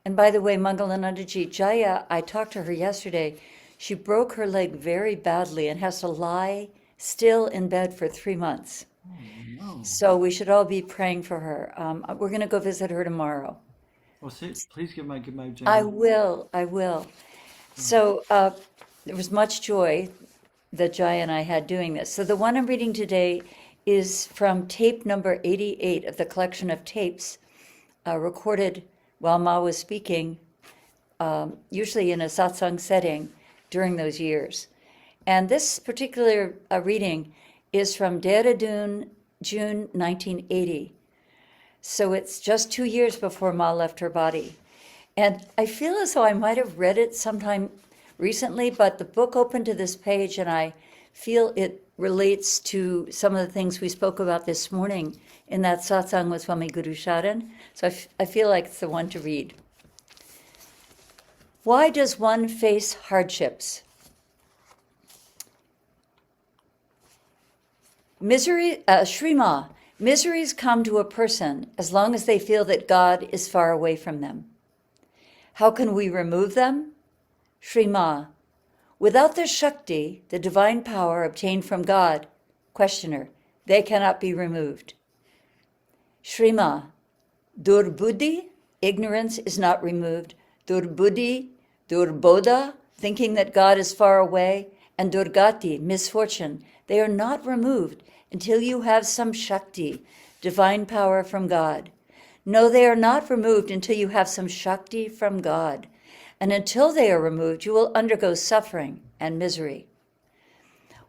And by the way, Mangalanandaji, Jaya, I talked to her yesterday. She broke her leg very badly and has to lie still in bed for 3 months. Oh, no. So we should all be praying for her. We're going to go visit her tomorrow. Well, please give my I will. So there was much joy that Jaya and I had doing this. So the one I'm reading today is from tape number 88 of the collection of tapes recorded while Ma was speaking, usually in a satsang setting during those years. And this particular reading is from Dehradun, June 1980. So it's just 2 years before Ma left her body. And I feel as though I might have read it sometime recently, but the book opened to this page and I feel it relates to some of the things we spoke about this morning in that satsang with Swami Guru Sharan. So I feel like it's the one to read. Why does one face hardships? Shrima, miseries come to a person as long as they feel that God is far away from them. How can we remove them? Shrima, without the Shakti, the divine power obtained from God, questioner, they cannot be removed. Shrima, Durbuddhi, ignorance is not removed. Durbuddhi, Durbodha, thinking that God is far away, and Durgati, misfortune, they are not removed until you have some Shakti, divine power from God. No, they are not removed until you have some Shakti from God. And until they are removed, you will undergo suffering and misery.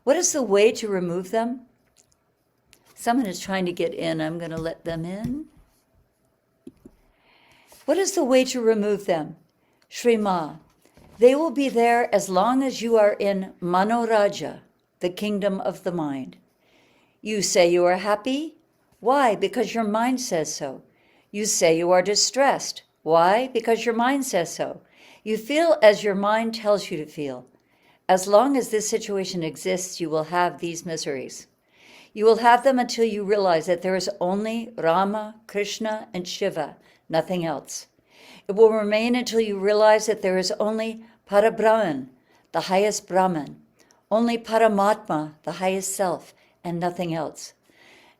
What is the way to remove them? Someone is trying to get in. I'm going to let them in. What is the way to remove them? Shrima, they will be there as long as you are in Manoraja, the kingdom of the mind. You say you are happy. Why? Because your mind says so. You say you are distressed. Why? Because your mind says so. You feel as your mind tells you to feel. As long as this situation exists, you will have these miseries. You will have them until you realize that there is only Rama, Krishna, and Shiva, nothing else. It will remain until you realize that there is only Parabrahman, the highest Brahman, only Paramatma, the highest self, and nothing else.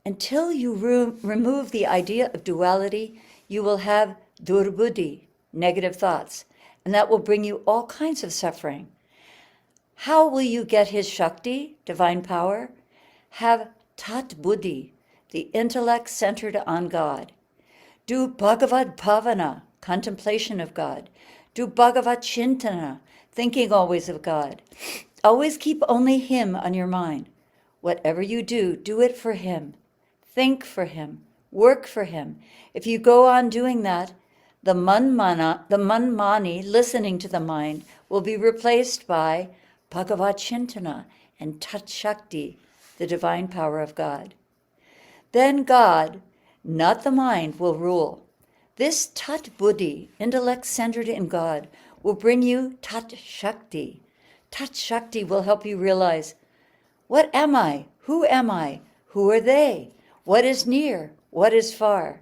Until you remove the idea of duality, you will have Durbuddhi, negative thoughts, and that will bring you all kinds of suffering. How will you get his Shakti, divine power? Have Tat Buddhi, the intellect centered on God. Do Bhagavad Bhavana, contemplation of God. Do Bhagavad Chintana, thinking always of God. Always keep only Him on your mind. Whatever you do, do it for Him. Think for Him. Work for Him. If you go on doing that, the manmani, listening to the mind, will be replaced by Bhagavad Chintana and Tat Shakti, the divine power of God. Then God, not the mind, will rule. This Tat Buddhi, intellect centered in God, will bring you Tat Shakti. Tat Shakti will help you realize, what am I? Who am I? Who are they? What is near? What is far?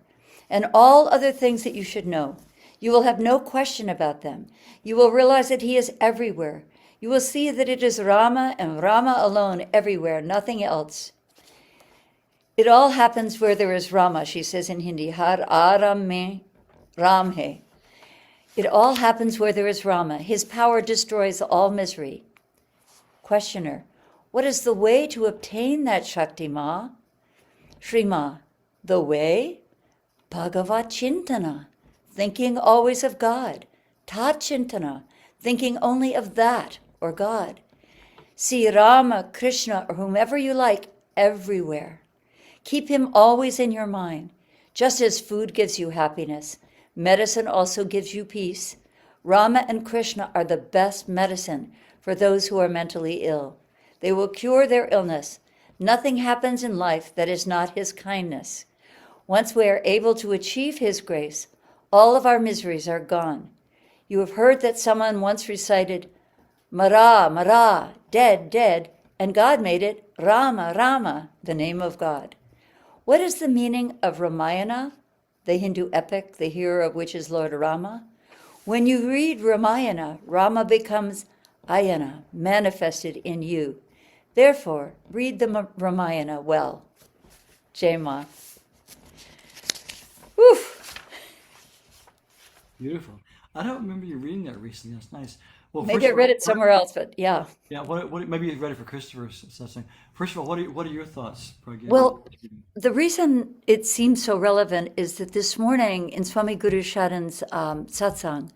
And all other things that you should know. You will have no question about them. You will realize that he is everywhere. You will see that it is Rama and Rama alone everywhere, nothing else. It all happens where there is Rama, she says in Hindi. Har Aram mein Ram hai. It all happens where there is Rama. His power destroys all misery. Questioner, what is the way to obtain that Shakti, Ma? Shri Ma, the way? Bhagavat Chintana, thinking always of God. Tat Chintana, thinking only of that or God. See Rama, Krishna, or whomever you like everywhere. Keep him always in your mind. Just as food gives you happiness, medicine also gives you peace. Rama and Krishna are the best medicine for those who are mentally ill. They will cure their illness. Nothing happens in life that is not his kindness. Once we are able to achieve his grace, all of our miseries are gone. You have heard that someone once recited, Mara, Mara, dead, dead, and God made it Rama, Rama, the name of God. What is the meaning of Ramayana, the Hindu epic, the hero of which is Lord Rama? When you read Ramayana, Rama becomes Ayana, manifested in you. Therefore, read the Ramayana well. Jai Ma. Whew. Beautiful. I don't remember you reading that recently. That's nice. Well, Maybe I read it somewhere else, but yeah. Yeah. What? Maybe you read it for Christopher. Satsang. First of all, what are your thoughts? Well, the reason it seems so relevant is that this morning in Swami Guru Sharan's Satsang,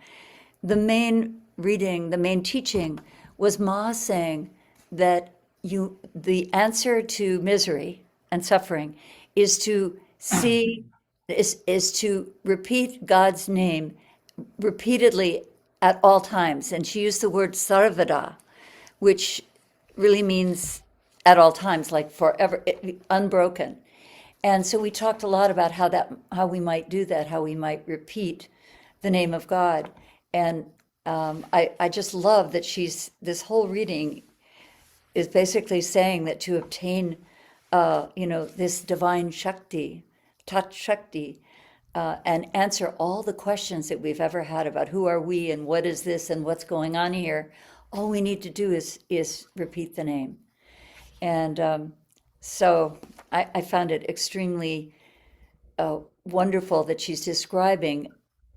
the main reading, the main teaching was Ma saying that the answer to misery and suffering is to see, is to repeat God's name repeatedly at all times. And she used the word sarvada, which really means at all times, like forever, unbroken. And so we talked a lot about how we might do that, how we might repeat the name of God. And I just love that this whole reading is basically saying that to obtain, this divine Shakti, Tat Shakti, and answer all the questions that we've ever had about who are we and what is this and what's going on here, all we need to do is repeat the name. And so I found it extremely wonderful that she's describing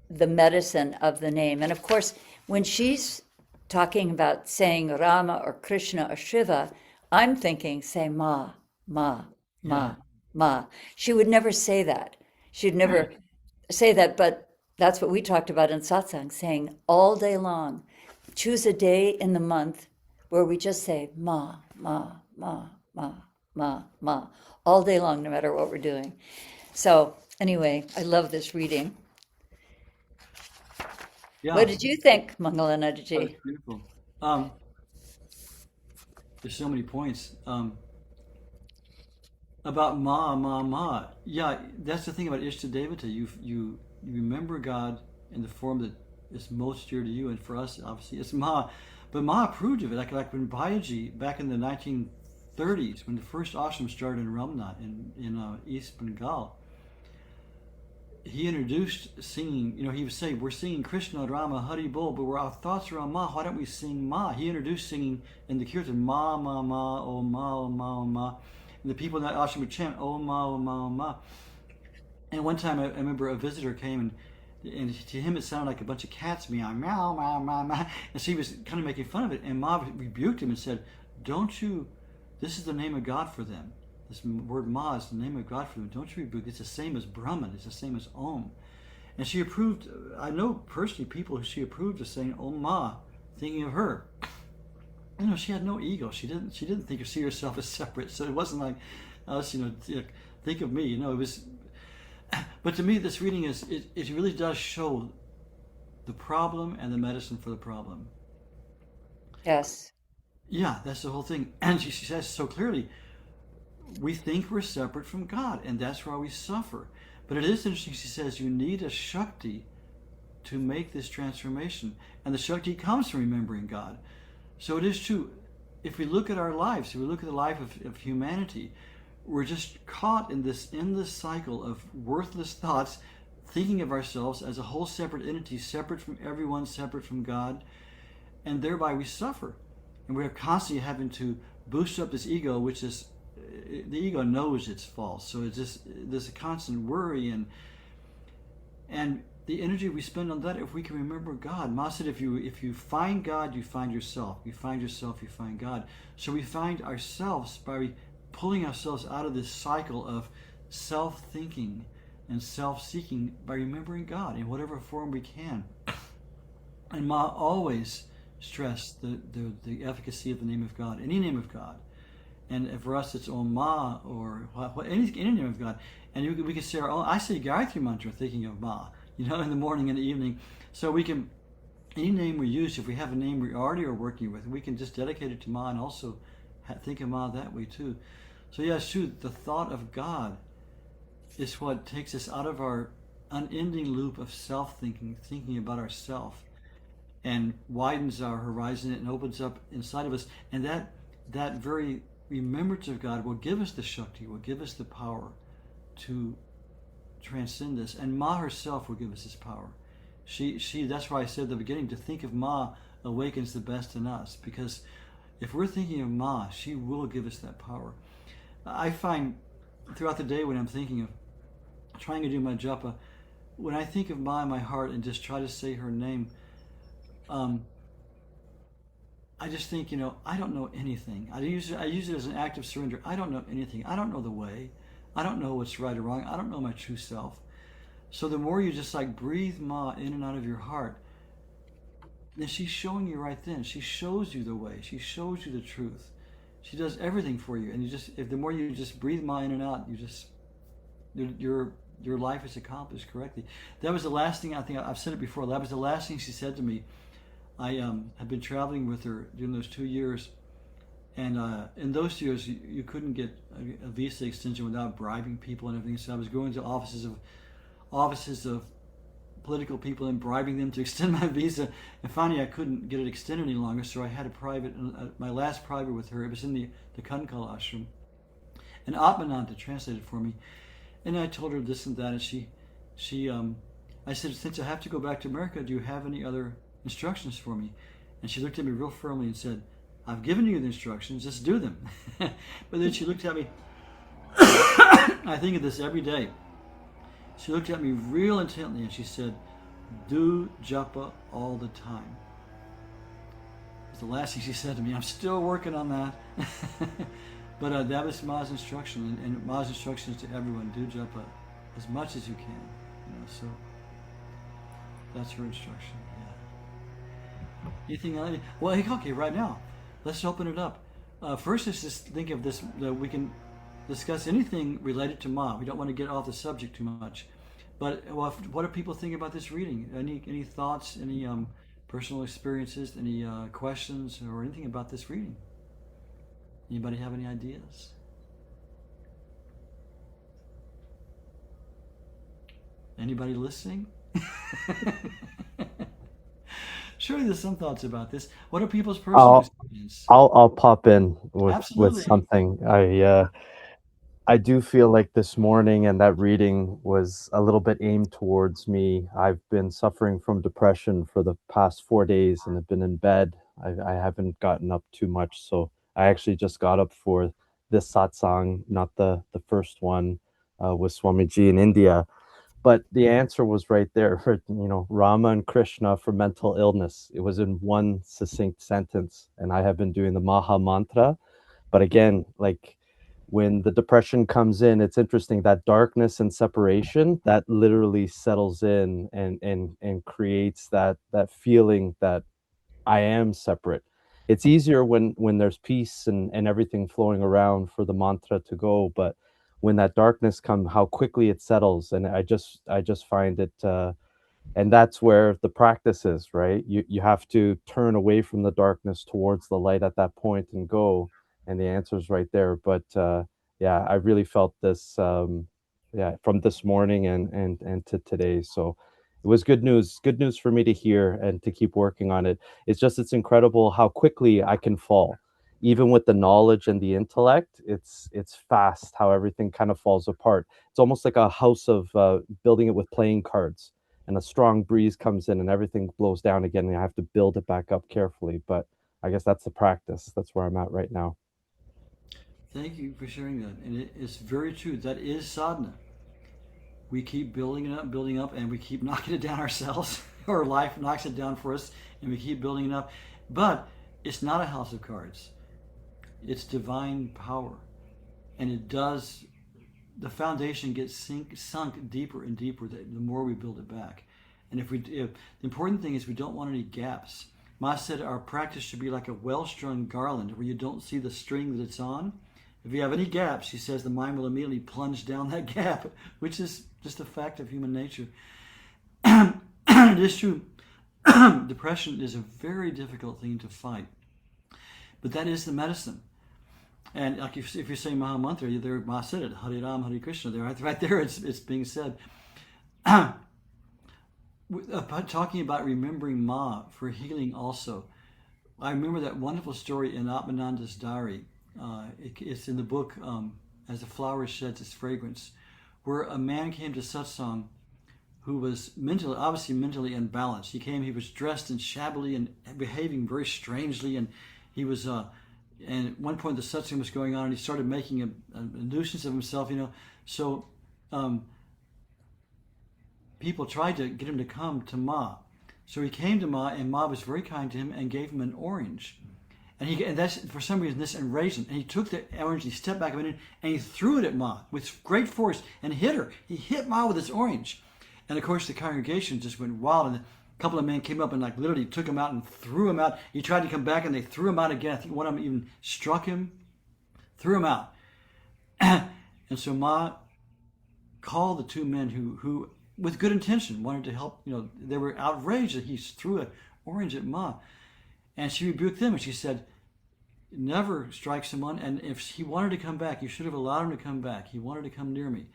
the medicine of the name. And of course, when she's talking about saying Rama or Krishna or Shiva, I'm thinking, say Ma, Ma, Ma, Ma. She would never say that. She'd never say that, but that's what we talked about in Satsang, saying all day long. Choose a day in the month where we just say Ma, Ma, Ma, Ma, Ma, Ma, all day long, no matter what we're doing. So anyway, I love this reading. Yeah. What did you think, Mangalanadaji? Beautiful. There's so many points. About Ma, Ma, Ma. Yeah, that's the thing about Ishta Devotee. You remember God in the form that is most dear to you, and for us, obviously, it's Ma. But Ma approved of it. Like when Bhayaji, back in the 1930s, when the first ashram started in Ramnath in East Bengal, he introduced singing. He would say, "We're singing Krishna, Rama, Hari Bol, but our thoughts are on Ma. Why don't we sing Ma?" He introduced singing in the Kirtan, Ma, Ma, Ma, oh Ma, oh Ma, oh Ma. And the people in that ashram would chant, "Oh Ma, oh Ma, oh Ma." And one time I remember a visitor came and to him it sounded like a bunch of cats meowing, meow, meow, meow, meow. And so he was kind of making fun of it. And Ma rebuked him and said, this is the name of God for them. This word Ma is the name of God for them. Don't you rebuke. It's the same as Brahman. It's the same as Om. And she approved, I know personally people who she approved of saying Om Ma, thinking of her. She had no ego. She didn't think or see herself as separate. So it wasn't like us, think of me. It was. But to me, this reading it really does show the problem and the medicine for the problem. Yes. Yeah, that's the whole thing. And she says so clearly, we think we're separate from God, and that's why we suffer. But it is interesting, she says, you need a Shakti to make this transformation. And the Shakti comes from remembering God. So it is true. If we look at our lives, if we look at the life of humanity, we're just caught in this endless cycle of worthless thoughts, thinking of ourselves as a whole separate entity, separate from everyone, separate from God, and thereby we suffer. And we are constantly having to boost up this ego, which is, the ego knows it's false. So it's just, there's a constant worry and the energy we spend on that, if we can remember God. Ma said, if you find God, you find yourself. You find yourself, you find God. So we find ourselves by pulling ourselves out of this cycle of self-thinking and self-seeking by remembering God in whatever form we can. And Ma always stressed the efficacy of the name of God, any name of God. And for us, it's Om Ma or any name of God. And we can say our own. I say Gayatri mantra thinking of Ma, in the morning and the evening. So we can, any name we use, if we have a name we already are working with, we can just dedicate it to Ma and also think of Ma that way too. So yeah, it's true. The thought of God is what takes us out of our unending loop of self-thinking, thinking about ourself, and widens our horizon and opens up inside of us. And that very remembrance of God will give us the Shakti, will give us the power to transcend this. And Ma herself will give us this power. She that's why I said at the beginning, to think of Ma awakens the best in us, because if we're thinking of Ma, she will give us that power. I find throughout the day when I'm thinking of trying to do my japa, when I think of Ma in my heart and just try to say her name, I just think, I don't know anything. I use it as an act of surrender. I don't know anything. I don't know the way. I don't know what's right or wrong. I don't know my true self. So the more you just breathe Ma in and out of your heart, then she's showing you right then. She shows you the way. She shows you the truth. She does everything for you. And if the more you just breathe Ma in and out, your life is accomplished correctly. That was the last thing, I think I've said it before, that was the last thing she said to me. I had been traveling with her during those 2 years, and in those 2 years you couldn't get a visa extension without bribing people and everything. So I was going to offices of political people and bribing them to extend my visa, and finally I couldn't get it extended any longer. So I had a private, my last private with her. It was in the Kankal ashram, and Atmananda translated for me. And I told her this and that, and I said, since I have to go back to America, do you have any other instructions for me? And she looked at me real firmly and said, I've given you the instructions, just do them. But then she looked at me, I think of this every day. She looked at me real intently and she said, do japa all the time. It was the last thing she said to me. I'm still working on that. But that was Ma's instruction, and Ma's instructions to everyone: do japa as much as you can. So that's her instruction. Yeah. Anything else? Well, okay, right now, let's open it up. First, let's just think of this. We can discuss anything related to Ma. We don't want to get off the subject too much. But what do people think about this reading? Any thoughts? Any personal experiences? Any questions or anything about this reading? Anybody have any ideas? Anybody listening? Surely there's some thoughts about this. What are people's personal experiences? I'll pop in with Absolutely. something. I do feel like this morning and that reading was a little bit aimed towards me. I've been suffering from depression for the past 4 days and have been in bed. I haven't gotten up too much, so I actually just got up for this satsang, not the first one with Swamiji in India. But the answer was right there for, Rama and Krishna for mental illness. It was in one succinct sentence. And I have been doing the Maha Mantra. But again, when the depression comes in, it's interesting that darkness and separation that literally settles in and creates that feeling that I am separate. It's easier when there's peace and everything flowing around for the mantra to go, but when that darkness comes, how quickly it settles. And I just find it, and that's where the practice is, right? You have to turn away from the darkness towards the light at that point and go, and the answer is right there. But yeah, I really felt this yeah, from this morning and to today. So it was good news for me to hear and to keep working on it. It's incredible how quickly I can fall. Even with the knowledge and the intellect, it's fast how everything kind of falls apart. It's almost like a house of building it with playing cards, and a strong breeze comes in and everything blows down again, and I have to build it back up carefully. But I guess that's the practice. That's where I'm at right now. Thank you for sharing that. And it's very true. That is sadhana. We keep building up, and we keep knocking it down ourselves, or life knocks it down for us, and we keep building it up. But it's not a house of cards. It's divine power. And the foundation gets sunk deeper and deeper the more we build it back. And if the important thing is we don't want any gaps. Ma said our practice should be like a well-strung garland where you don't see the string that it's on. If you have any gaps, she says, the mind will immediately plunge down that gap, which is just a fact of human nature. It is true. Depression is a very difficult thing to fight. But that is the medicine. And like if you're saying Maha Mantra, there Ma said it, Hare Ram, Hare Krishna, right there it's being said. Talking about remembering Ma for healing also. I remember that wonderful story in Atmananda's diary. It's in the book, As a Flower Sheds Its Fragrance, where a man came to satsang who was obviously mentally imbalanced. He was dressed in shabbily and behaving very strangely, and he was, and at one point the satsang was going on, and he started making a nuisance of himself, So people tried to get him to come to Ma. So he came to Ma, and Ma was very kind to him and gave him an orange. And that's, for some reason, this enraged him. And he took the orange, he stepped back a minute, and he threw it at Ma with great force and hit her. He hit Ma with his orange. And of course, the congregation just went wild. And a couple of men came up and literally took him out and threw him out. He tried to come back, and they threw him out again. I think one of them even struck him, threw him out. And so Ma called the two men who, with good intention, wanted to help. They were outraged that he threw an orange at Ma. And she rebuked them, and she said, never strike someone, and if he wanted to come back, you should have allowed him to come back. He wanted to come near me.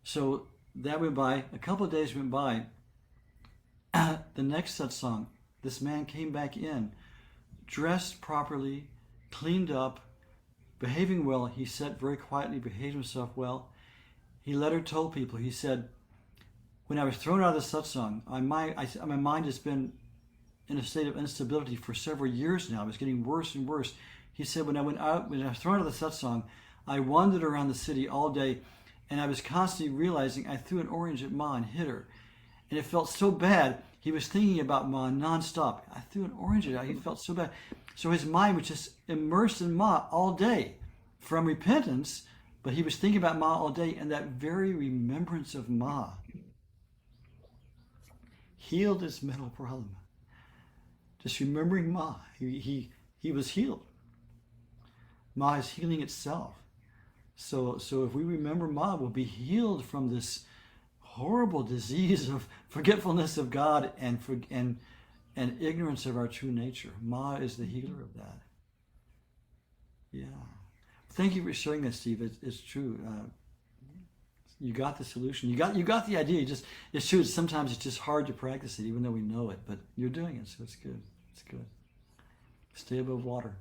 So that went by. A couple of days went by. The next satsang, this man came back in, dressed properly, cleaned up, behaving well. He sat very quietly, behaved himself well. He later told people, he said, when I was thrown out of the satsang, my mind has been in a state of instability for several years now. It was getting worse and worse. He said, when I was thrown out of the satsang, I wandered around the city all day, and I was constantly realizing I threw an orange at Ma and hit her. And it felt so bad. He was thinking about Ma nonstop. I threw an orange at her. He felt so bad. So his mind was just immersed in Ma all day from repentance, but he was thinking about Ma all day, and that very remembrance of Ma healed his mental problem. Just remembering Ma, he was healed. Ma is healing itself. So if we remember Ma, we'll be healed from this horrible disease of forgetfulness of God and ignorance of our true nature. Ma is the healer of that. Yeah. Thank you for sharing that, Steve. It's true. You got the solution. You got the idea. It's true. Sometimes it's just hard to practice it, even though we know it. But you're doing it, so it's good. It's good. Stay above water.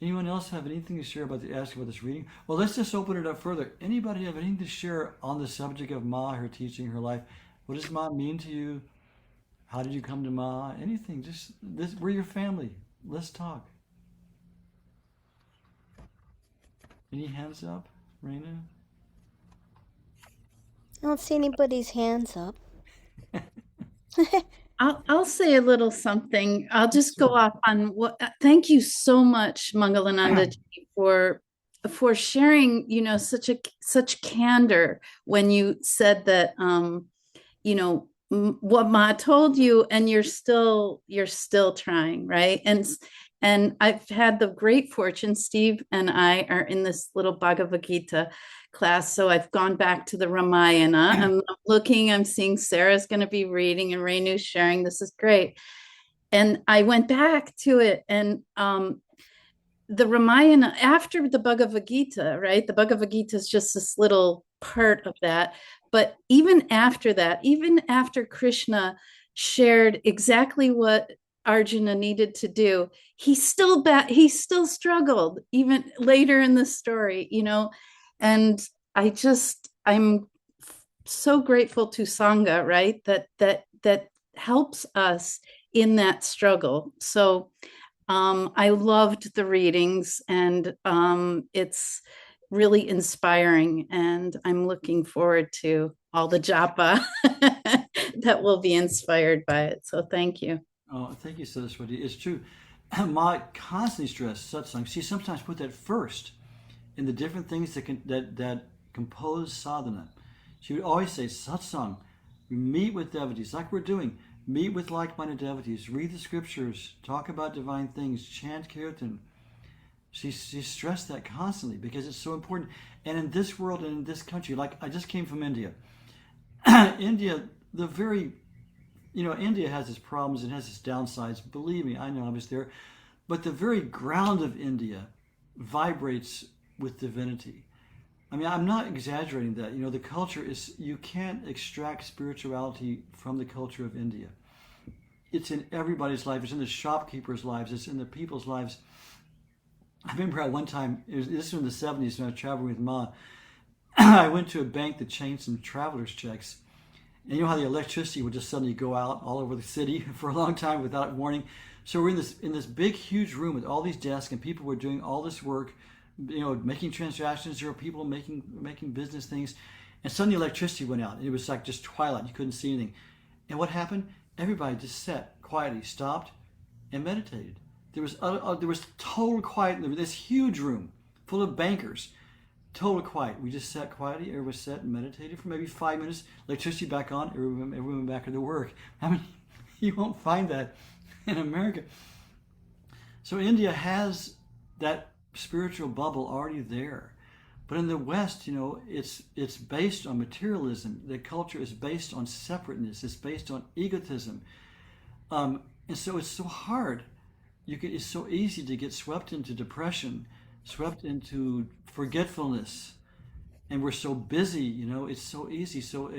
Anyone else have anything to share about this reading? Well, let's just open it up further. Anybody have anything to share on the subject of Ma, her teaching, her life? What does Ma mean to you? How did you come to Ma? Anything? Just this. We're your family. Let's talk. Any hands up, Raina? I don't see anybody's hands up. I'll say a little something. I'll just go off on what. Thank you so much, Mangalananda, for sharing. Such candor when you said that. What Ma told you, and you're still trying, right? And I've had the great fortune. Steve and I are in this little Bhagavad Gita class, so I've gone back to the Ramayana. I'm seeing Sarah's going to be reading and Renu's sharing. This is great. And I went back to it, and the Ramayana after the Bhagavad Gita, right? The Bhagavad Gita is just this little part of that. But even after that, even after Krishna shared exactly what Arjuna needed to do, he still struggled even later in the story, you know. And I'm so grateful to Sangha, right? That helps us in that struggle. So I loved the readings, and it's really inspiring, and I'm looking forward to all the japa that will be inspired by it. So thank you. Oh, thank you, Saraswati. It's true. Ma constantly stressed satsang. She sometimes put that first in the different things that compose sadhana. She would always say, satsang, meet with devotees, like we're doing. Meet with like-minded devotees, read the scriptures, talk about divine things, chant kirtan. She stressed that constantly because it's so important. And in this world and in this country, like I just came from India. India, India has its problems and has its downsides. Believe me, I know I was there. But the very ground of India vibrates with divinity. I mean, I'm not exaggerating that. You know, the culture is, you can't extract spirituality from the culture of India. It's in everybody's life. It's in the shopkeepers' lives. It's in the people's lives. I remember at one time, this was in the 70s when I was traveling with Ma, I went to a bank to change some traveler's checks. And you know how the electricity would just suddenly go out all over the city for a long time without warning. So we're in this big, huge room with all these desks, and people were doing all this work, you know, making transactions. There were people making business things, and suddenly electricity went out. It was like just twilight. You couldn't see anything. And what happened? Everybody just sat quietly, stopped, and meditated. There was total quiet in this huge room full of bankers. Total quiet. We just sat quietly. Everyone sat and meditated for maybe 5 minutes. Electricity back on. Everyone went back to their work. I mean, you won't find that in America. So India has that spiritual bubble already there. But in the West, you know, it's based on materialism. The culture is based on separateness. It's based on egotism. And so it's so hard. It's so easy to get swept into depression, swept into forgetfulness. And we're so busy, you know, it's so easy. So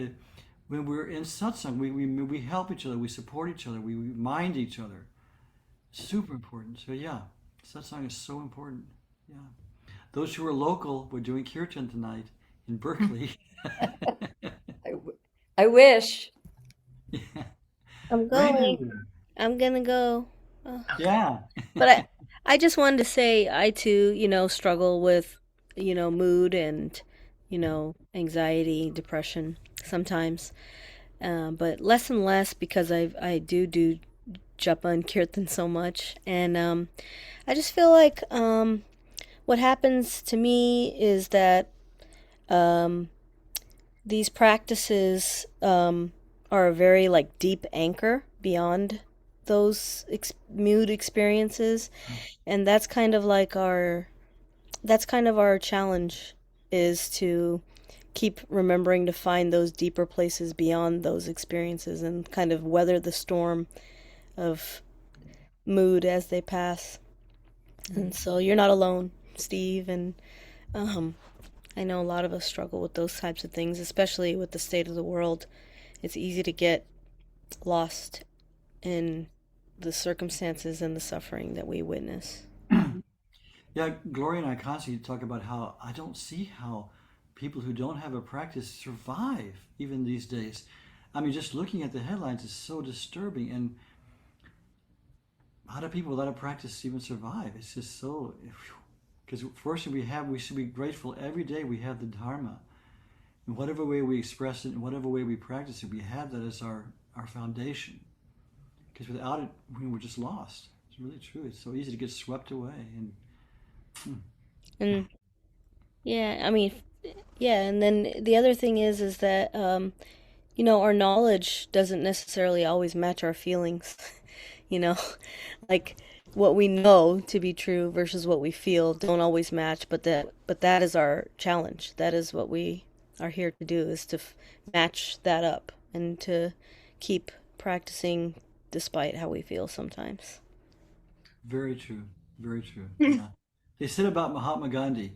when we're in satsang, we help each other, we support each other, we remind each other. Super important. So yeah, satsang is so important. Yeah. Those who are local, we're doing Kirtan tonight in Berkeley. I wish. Yeah. I'm going. I'm gonna go. Oh. Yeah. But I just wanted to say I too, you know, struggle with, you know, mood and, you know, anxiety, depression sometimes. But less and less because I do japa and kirtan so much. And I just feel like what happens to me is that these practices are a very like deep anchor beyond those mood experiences, and that's kind of our challenge, is to keep remembering to find those deeper places beyond those experiences and kind of weather the storm of mood as they pass. And so you're not alone, Steve, and I know a lot of us struggle with those types of things, especially with the state of the world. It's easy to get lost in the circumstances and the suffering that we witness. Yeah, Gloria and I constantly talk about how I don't see how people who don't have a practice survive even these days. I mean, just looking at the headlines is so disturbing. And how do people without a practice even survive? It's just so... Because first we should be grateful every day we have the Dharma. In whatever way we express it, in whatever way we practice it, we have that as our foundation. Because without it, we're just lost. It's really true. It's so easy to get swept away. And yeah, I mean, yeah, and then the other thing is that you know, our knowledge doesn't necessarily always match our feelings. You know, like what we know to be true versus what we feel don't always match, but that is our challenge. That is what we are here to do, is to match that up and to keep practicing despite how we feel sometimes. Very true. Very true. Yeah. They said about Mahatma Gandhi,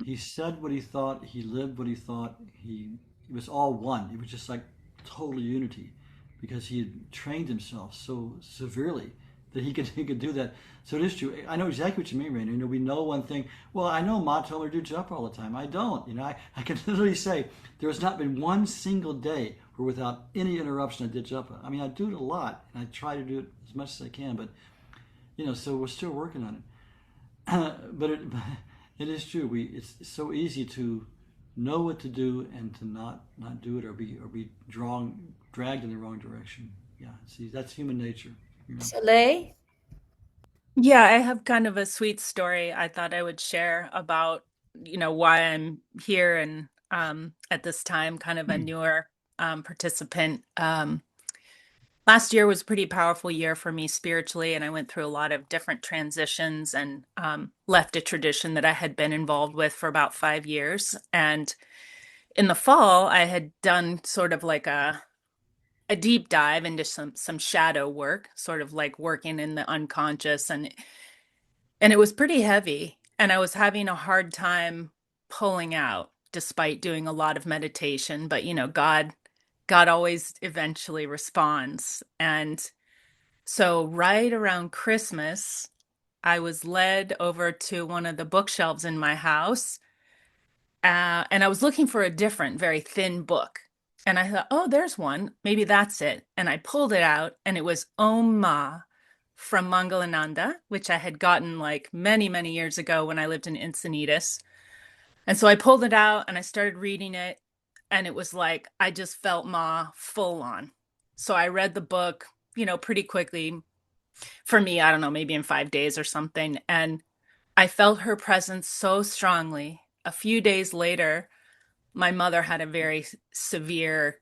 he said what he thought, he lived what he thought, he was all one. It was just like total unity because he had trained himself so severely that he could do that. So it is true. I know exactly what you mean, Rainer. We know one thing. Well, I know Ma told her to do japa all the time. I don't. I can literally say there has not been one single day where without any interruption I did japa. I mean, I do it a lot, and I try to do it as much as I can, but so we're still working on it. But it is true. It's so easy to know what to do and to not do it or be dragged in the wrong direction. Yeah, see, that's human nature. Soleil? Yeah, I have kind of a sweet story I thought I would share about, why I'm here and at this time, kind of a newer participant. Last year was a pretty powerful year for me spiritually, and I went through a lot of different transitions and left a tradition that I had been involved with for about 5 years. And in the fall, I had done sort of like a deep dive into some shadow work, sort of like working in the unconscious, and it was pretty heavy, and I was having a hard time pulling out despite doing a lot of meditation. But God always eventually responds. And so right around Christmas, I was led over to one of the bookshelves in my house, and I was looking for a different, very thin book. And I thought, oh, there's one. Maybe that's it. And I pulled it out, and it was Om Ma from Mangalananda, which I had gotten like many, many years ago when I lived in Encinitas. And so I pulled it out and I started reading it. And it was like, I just felt Ma full on. So I read the book, pretty quickly. For me, I don't know, maybe in 5 days or something. And I felt her presence so strongly. A few days later, my mother had a very severe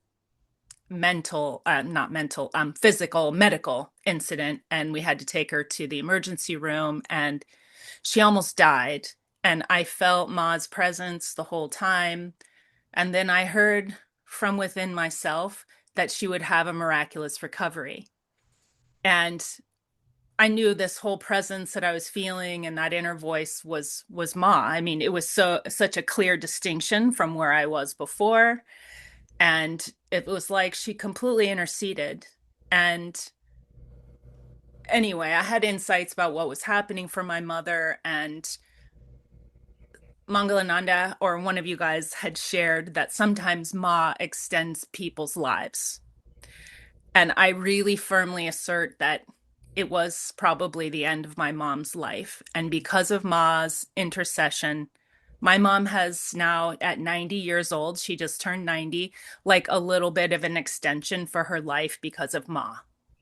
physical medical incident, and we had to take her to the emergency room, and she almost died. And I felt Ma's presence the whole time. And then I heard from within myself that she would have a miraculous recovery. And I knew this whole presence that I was feeling and that inner voice was Ma. I mean, it was such a clear distinction from where I was before. And it was like she completely interceded. And anyway, I had insights about what was happening for my mother. And Mangalananda, or one of you guys, had shared that sometimes Ma extends people's lives. And I really firmly assert that it was probably the end of my mom's life. And because of Ma's intercession, my mom has now, at 90 years old, she just turned 90, like a little bit of an extension for her life because of Ma.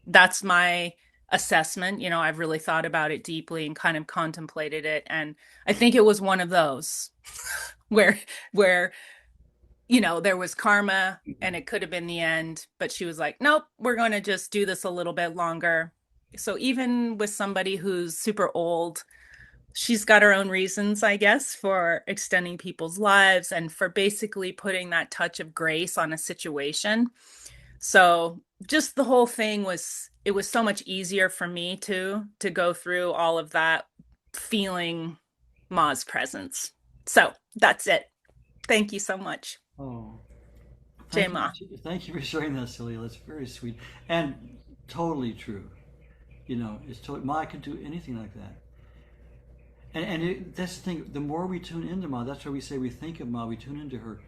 That's my assessment. I've really thought about it deeply and kind of contemplated it. And I think it was one of those where there was karma and it could have been the end, but she was like, nope, we're going to just do this a little bit longer. So even with somebody who's super old, she's got her own reasons, I guess, for extending people's lives and for basically putting that touch of grace on a situation. So just the whole thing it was so much easier for me to go through all of that, feeling Ma's presence. So that's it. Thank you so much. Oh, Jema. Thank you for sharing that, Celia. That's very sweet and totally true. It's totally Ma can do anything like that. And that's the thing. The more we tune into Ma, that's why we say we think of Ma, we tune into her.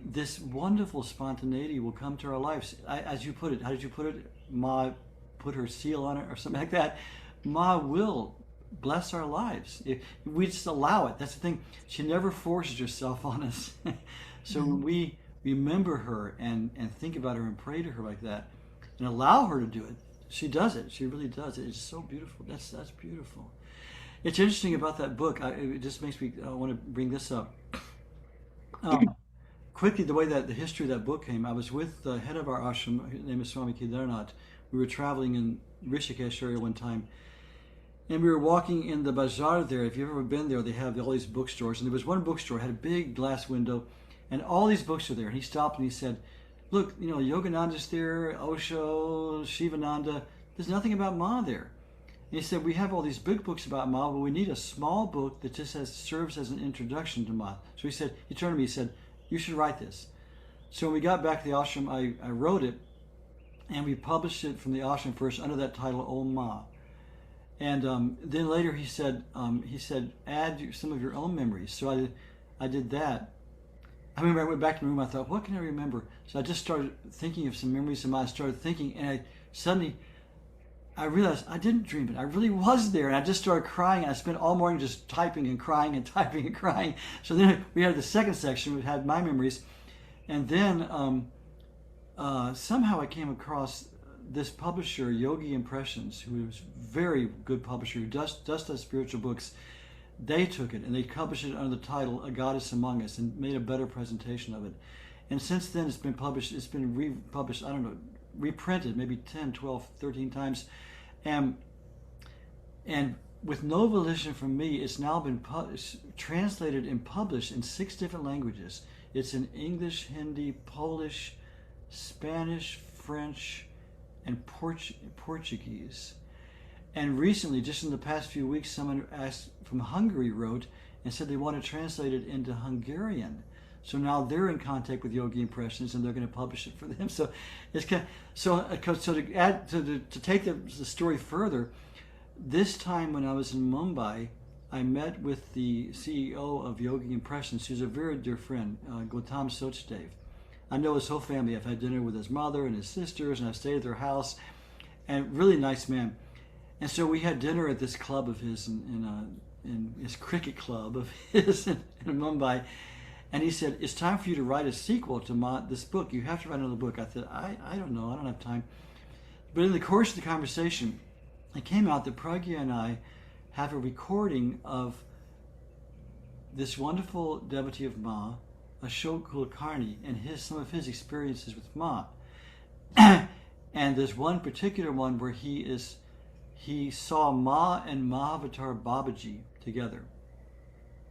This wonderful spontaneity will come to our lives. As you put it, how did you put it? Ma put her seal on it or something like that. Ma will bless our lives if we just allow it. That's the thing. She never forces herself on us. So when we remember her and think about her and pray to her like that and allow her to do it, she does it. She really does it. It's so beautiful. That's beautiful. It's interesting about that book. It just makes me want to bring this up. Quickly, the way that the history of that book came, I was with the head of our ashram, his name is Swami Kedarnath. We were traveling in Rishikesh area one time, and we were walking in the bazaar there. If you've ever been there, they have all these bookstores, and there was one bookstore, had a big glass window, and all these books are there. And he stopped and he said, look, Yogananda's there, Osho, Shivananda, there's nothing about Ma there. And he said, we have all these big books about Ma, but we need a small book that just serves as an introduction to Ma. So he turned to me, he said, you should write this. So when we got back to the ashram, I wrote it, and we published it from the ashram first under that title, Om Ma. And then later he said, add some of your own memories. So I did that. I remember I went back to the room, I thought, what can I remember? So I just started thinking of some memories of mine. I started thinking, and suddenly I realized I didn't dream it. I really was there. And I just started crying. And I spent all morning just typing and crying and typing and crying. So then we had the second section, which had my memories. And then somehow I came across this publisher, Yogi Impressions, who was a very good publisher, who does spiritual books. They took it and they published it under the title A Goddess Among Us and made a better presentation of it. And since then it's been published, it's been republished, I don't know, reprinted maybe 10, 12, 13 times. And with no volition from me, it's now been translated and published in 6 different languages. It's in English, Hindi, Polish, Spanish, French, and Portuguese. And recently, just in the past few weeks, someone from Hungary wrote and said they want to translate it into Hungarian. So now they're in contact with Yogi Impressions, and they're going to publish it for them. So it's kind of, to take the story further, this time when I was in Mumbai, I met with the CEO of Yogi Impressions, who's a very dear friend, Gautam Sochdev. I know his whole family. I've had dinner with his mother and his sisters, and I've stayed at their house, and really nice man. And so we had dinner at this club of his, in his cricket club of his in Mumbai. And he said, it's time for you to write a sequel to this book. You have to write another book. I said, I don't know. I don't have time. But in the course of the conversation, it came out that Pragya and I have a recording of this wonderful devotee of Ma, Ashok Kulkarni, and some of his experiences with Ma. And there's one particular one where he saw Ma and Mahavatar Babaji together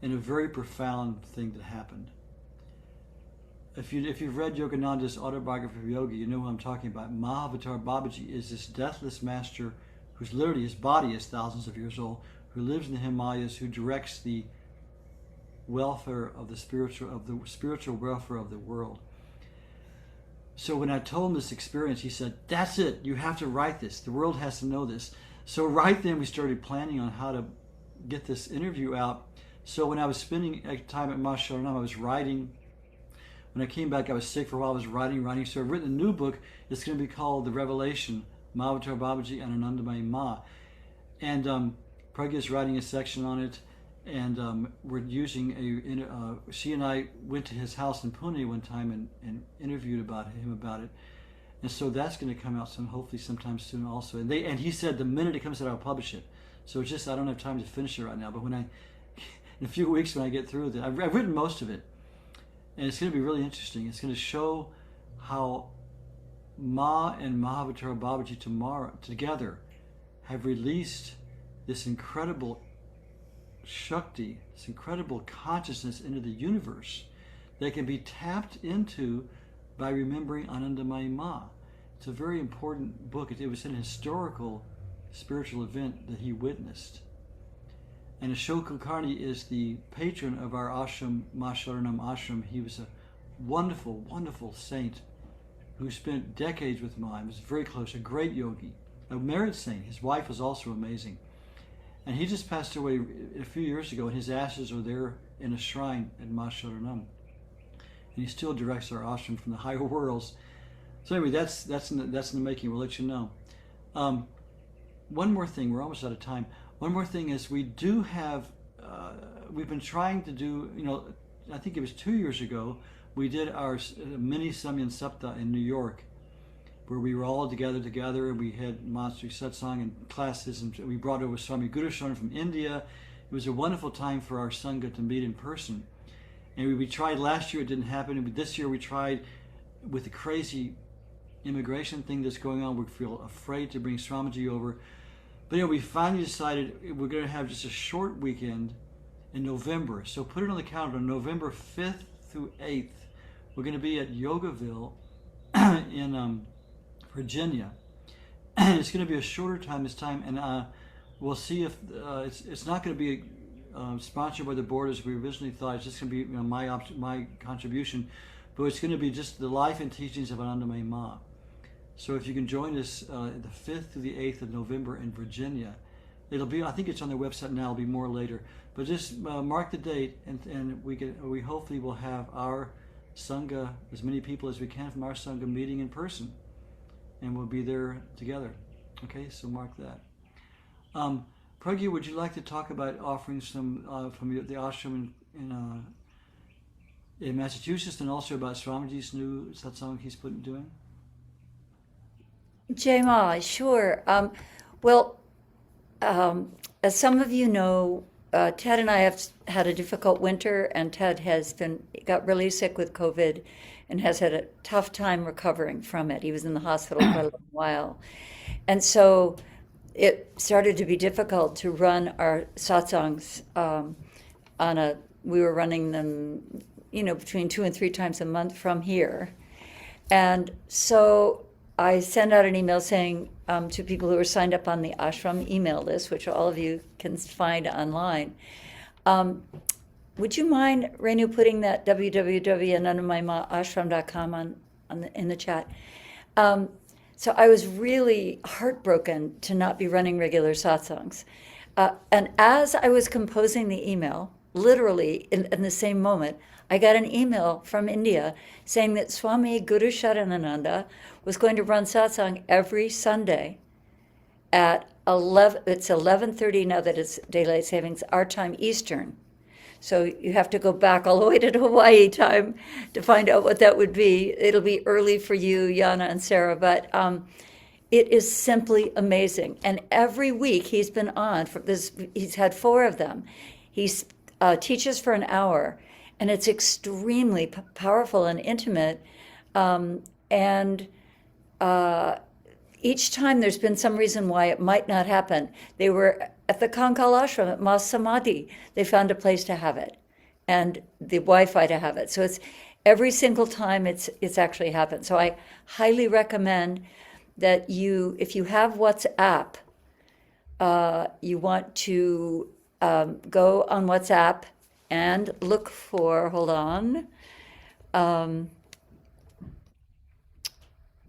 in a very profound thing that happened. If you've read Yogananda's autobiography of yoga, you know who I'm talking about. Mahavatar Babaji is this deathless master who's literally, his body is thousands of years old, who lives in the Himalayas, who directs the welfare of the spiritual welfare of the world. So when I told him this experience, he said, that's it, you have to write this. The world has to know this. So right then we started planning on how to get this interview out. So when I was spending time at Ma Sharanam, I was writing. When I came back, I was sick for a while, I was writing. So I've written a new book. It's going to be called The Revelation, Mahavatar Babaji and Anandamayi Ma. And Pragya is writing a section on it. And we're using she and I went to his house in Pune one time and interviewed him about it. And so that's going to come out hopefully sometime soon also. And he said the minute it comes out, I'll publish it. So it's just, I don't have time to finish it right now. But in a few weeks when I get through with it, I've written most of it. And it's going to be really interesting. It's going to show how Ma and Mahavatar Babaji together have released this incredible Shakti, this incredible consciousness into the universe that can be tapped into by remembering Anandamayi Ma. It's a very important book. It was an historical spiritual event that he witnessed. And Ashok Kulkarni is the patron of our ashram, Ma Sharanam ashram. He was a wonderful, wonderful saint who spent decades with Ma. He was very close, a great yogi, a married saint. His wife was also amazing. And he just passed away a few years ago, and his ashes are there in a shrine at Ma Sharanam. And he still directs our ashram from the higher worlds. So anyway, that's in the making. We'll let you know. One more thing, we're almost out of time. One more thing is we do have, we've been trying to do, I think it was 2 years ago, we did our mini Samyan Sapta in New York, where we were all together, and we had monster satsang and classes, and we brought over Swami Gurusharan from India. It was a wonderful time for our Sangha to meet in person. And we tried last year, it didn't happen, and this year we tried with the crazy immigration thing that's going on. We feel afraid to bring Swamiji over. But we finally decided we're going to have just a short weekend in November. So put it on the calendar, November 5th through 8th. We're going to be at Yogaville in Virginia. And it's going to be a shorter time this time. And we'll see if it's not going to be sponsored by the board as we originally thought. It's just going to be my contribution, but it's going to be just the life and teachings of Anandamayi Ma. So if you can join us the 5th to the 8th of November in Virginia, it'll be, I think it's on their website now, it'll be more later, but just mark the date, and we hopefully will have our Sangha, as many people as we can from our Sangha, meeting in person, and we'll be there together. Okay, so mark that. Pragya, would you like to talk about offering some from the ashram in Massachusetts, and also about Swamiji's new satsang he's doing? Jema, sure. As some of you know, Ted and I have had a difficult winter, and Ted got really sick with COVID and has had a tough time recovering from it. He was in the hospital for a little while. And so it started to be difficult to run our satsangs we were running them, between 2 and 3 times a month from here. And so I sent out an email saying to people who are signed up on the ashram email list, which all of you can find online, would you mind, Renu, putting that www.anandamayiashram.com in the chat? So I was really heartbroken to not be running regular satsangs. And as I was composing the email, literally in the same moment, I got an email from India saying that Swami Guru Sharanananda was going to run satsang every Sunday at 11. It's 11:30 now that it's daylight savings, our time Eastern. So you have to go back all the way to Hawaii time to find out what that would be. It'll be early for you, Yana and Sarah, but it is simply amazing. And every week he's been on for this. He's had 4 of them. He teaches for an hour, and it's extremely powerful and intimate. Each time there's been some reason why it might not happen. They were at the Kankal ashram at Mas Samadhi. They found a place to have it, and the Wi-Fi to have it. So it's every single time it's actually happened. So I highly recommend that if you have WhatsApp, you want to go on WhatsApp and look for, hold on,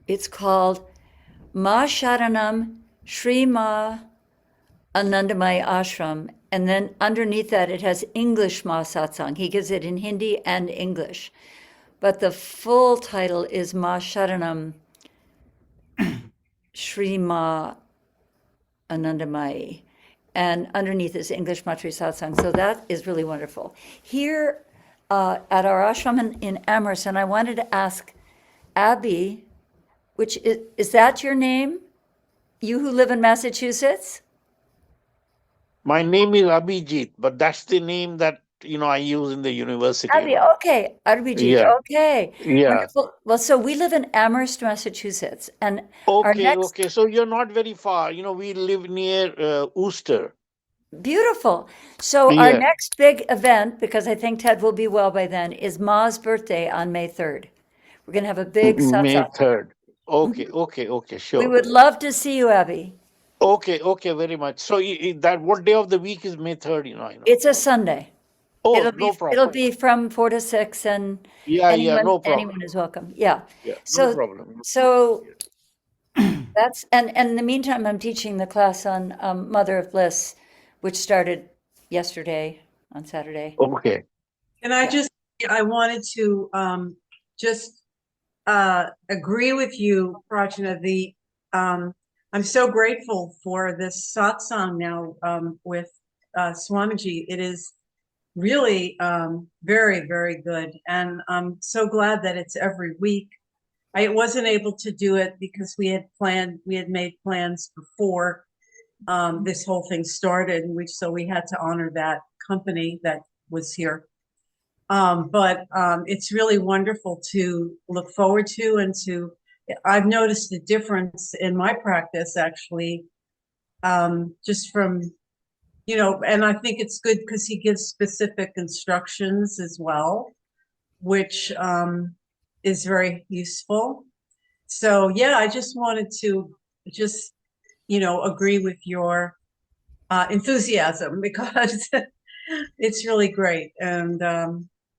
it's called Ma Sharanam Shri Ma Anandamayi Ashram, and then underneath that it has English Ma Satsang. He gives it in Hindi and English, but the full title is Ma Sharanam Shri Ma Anandamayi, and underneath is English Matri Satsang. So that is really wonderful. Here at our ashram in Amherst, and I wanted to ask Abby, which is that your name? You who live in Massachusetts? My name is Abhijit, but that's the name that I use in the university. Abhi, okay, Abhijit, Yeah. okay. Yeah. Wonderful. Well, so we live in Amherst, Massachusetts, and our Okay, next okay. So you're not very far. We live near Worcester. beautiful. So our Yeah. next big event, because I think Ted will be well by then, is Ma's birthday on May 3rd. We're going to have a big May satsang. 3rd. Okay, okay, We sure. would love to see you, Abby. Okay, very much. So that what day of the week is May 3rd? It's a Sunday. Oh, It'll no be problem. from 4 to 6, and Yeah, no problem. anyone is welcome. Yeah. Yeah, So no problem. So that's and in the meantime, I'm teaching the class on Mother of Bliss, which started yesterday on Saturday. Okay. And I wanted to just agree with you, Prajna. I'm so grateful for this satsang now with Swamiji. It is really very, very good. And I'm so glad that it's every week. I wasn't able to do it because we had made plans before this whole thing started, so we had to honor that company that was here. But it's really wonderful to look forward to, and I've noticed a difference in my practice actually, just from, and I think it's good because he gives specific instructions as well, which is very useful. So yeah, I just wanted to agree with your enthusiasm because it's really great, and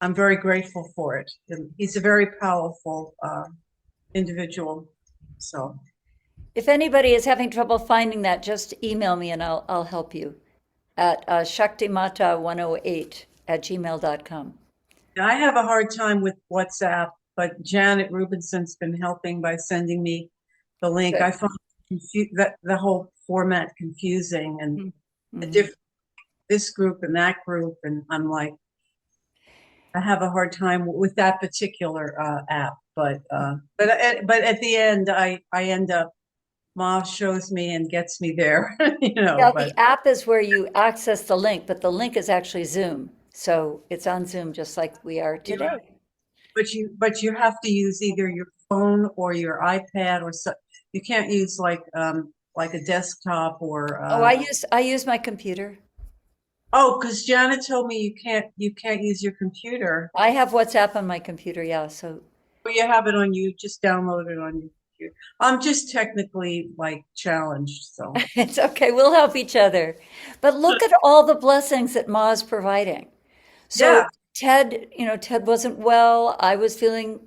I'm very grateful for it. And he's a very powerful individual. So, If anybody is having trouble finding that, just email me and I'll help you at shaktimata108@gmail.com. I have a hard time with WhatsApp, but Janet Rubinson's been helping by sending me the link. Good. I find that the whole format confusing, and the different this group and that group, and I'm like, I have a hard time with that particular app. But at the end, I end up, Ma shows me and gets me there, Yeah, But the app is where you access the link, but the link is actually Zoom. So it's on Zoom just like we are today. but you have to use either your phone or your iPad or so. You can't use like a desktop or Oh, I use my computer. Oh, because Janet told me you can't use your computer. I have WhatsApp on my computer, yeah. So Well, you have it on you, just download it on your computer. I'm just technically like challenged, so it's okay. We'll help each other. But look at all the blessings that Ma is providing. So Yeah. Ted, Ted wasn't well. I was feeling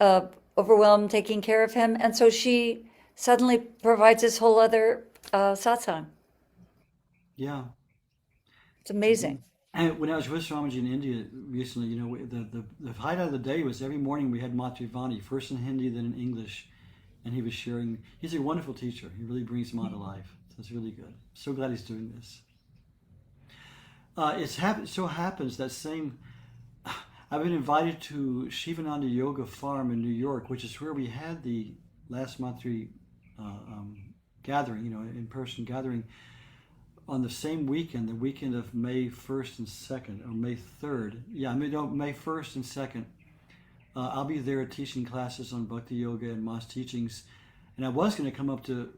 overwhelmed taking care of him. And so she suddenly provides this whole other satsang. Yeah. It's amazing. And when I was with Swamiji in India recently, the highlight of the day was every morning we had Matrivani, first in Hindi, then in English. And he was sharing. He's a wonderful teacher. He really brings them out to life. So it's really good. So glad he's doing this. It so happens that I've been invited to Shivananda Yoga Farm in New York, which is where we had the last Matri gathering, in-person gathering, on the same weekend, the weekend of May 1st and 2nd, or May 3rd. Yeah, May 1st and 2nd. I'll be there teaching classes on Bhakti Yoga and Ma's teachings. And I was going to come up to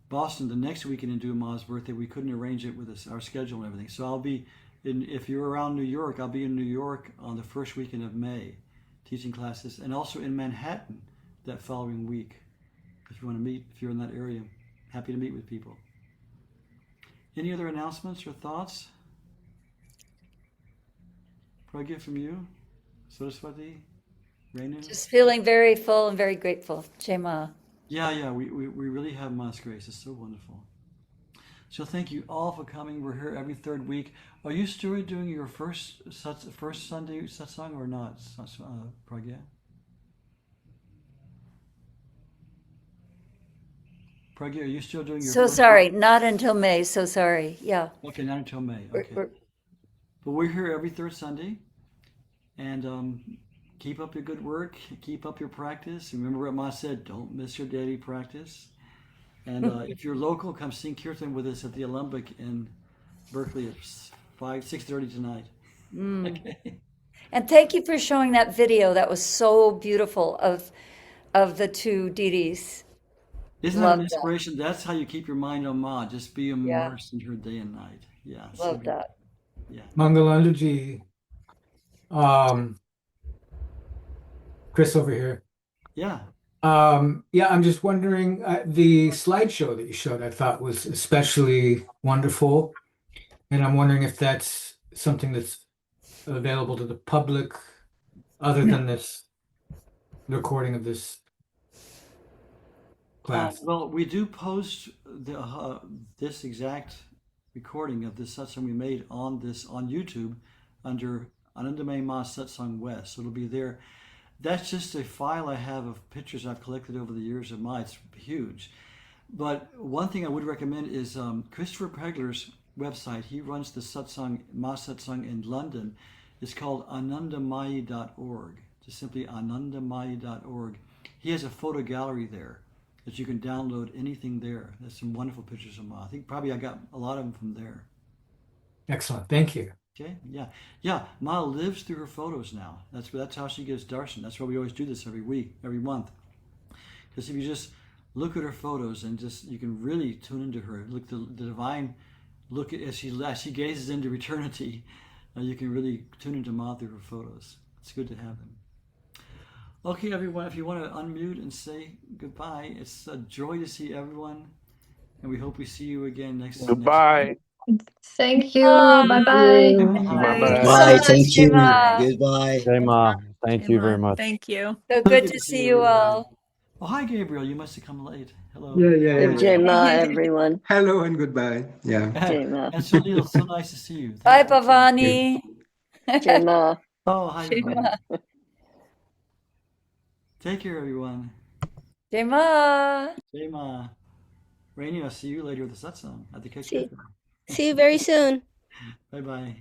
Boston the next weekend and do Ma's birthday. We couldn't arrange it with our schedule and everything. So I'll be if you're around New York, I'll be in New York on the first weekend of May teaching classes, and also in Manhattan that following week. If you want to meet, if you're in that area, happy to meet with people. Any other announcements or thoughts? Pragya from you? Saraswati? Renu? Just feeling very full and very grateful. Jai Ma. Yeah, we really have Ma's grace. It's so wonderful. So thank you all for coming. We're here every third week. Are you still doing your first Sunday satsang or not, Pragya? Pragya, are you still doing your So first? sorry, not until May. So sorry. Yeah. Okay, not until May. Okay. But we're here every third Sunday. And keep up your good work. Keep up your practice. Remember what Ma said, don't miss your daily practice. And if you're local, come sing Kirtan with us at the Alembic in Berkeley at 6:30 tonight. Okay. And thank you for showing that video. That was so beautiful of the two deities. Isn't that an inspiration? That's how you keep your mind on Ma. Just be immersed in her day and night. Yeah. Love that. Yeah. Mangalandaji. Chris over here. Yeah. I'm just wondering, the slideshow that you showed, I thought was especially wonderful. And I'm wondering if that's something that's available to the public other than this recording of this class. Well, we do post this exact recording of this satsang we made on YouTube under Anandamayi Ma Satsang West. So it'll be there. That's just a file I have of pictures I've collected over the years of Ma. It's huge. But one thing I would recommend is Christopher Pegler's website. He runs the satsang, Ma Satsang in London. It's called Anandamayi.org. Just simply Anandamayi.org. He has a photo gallery there that you can download anything there. There's some wonderful pictures of Ma. I think probably I got a lot of them from there. Excellent. Thank you. Okay, yeah. Ma lives through her photos now. That's how she gives darshan. That's why we always do this every month. Because if you just look at her photos and you can really tune into her. Look, the divine look as she gazes into eternity. You can really tune into Ma through her photos. It's good to have them. Okay, everyone, if you want to unmute and say goodbye, it's a joy to see everyone. and we hope we see you again next. Goodbye. Thank you. Bye-bye. Bye Thank you bye. so Bye. much, Thank you. Jema. Goodbye. Jay Ma, thank you very Jema, much. thank you. So good to see you all. Oh, hi, Gabriel. You must have come late. Hello. Yeah. Jema, everyone. Hello and goodbye. Yeah. Jema. And Sunil, so nice to see you. Bye, Thanks for coming. Bhavani. Jema. Oh, hi, everybody. Jema. Take care, everyone. Jema. Jema. Rainy, I'll see you later with the satsang at the See, Cafe. see you very soon. Bye-bye.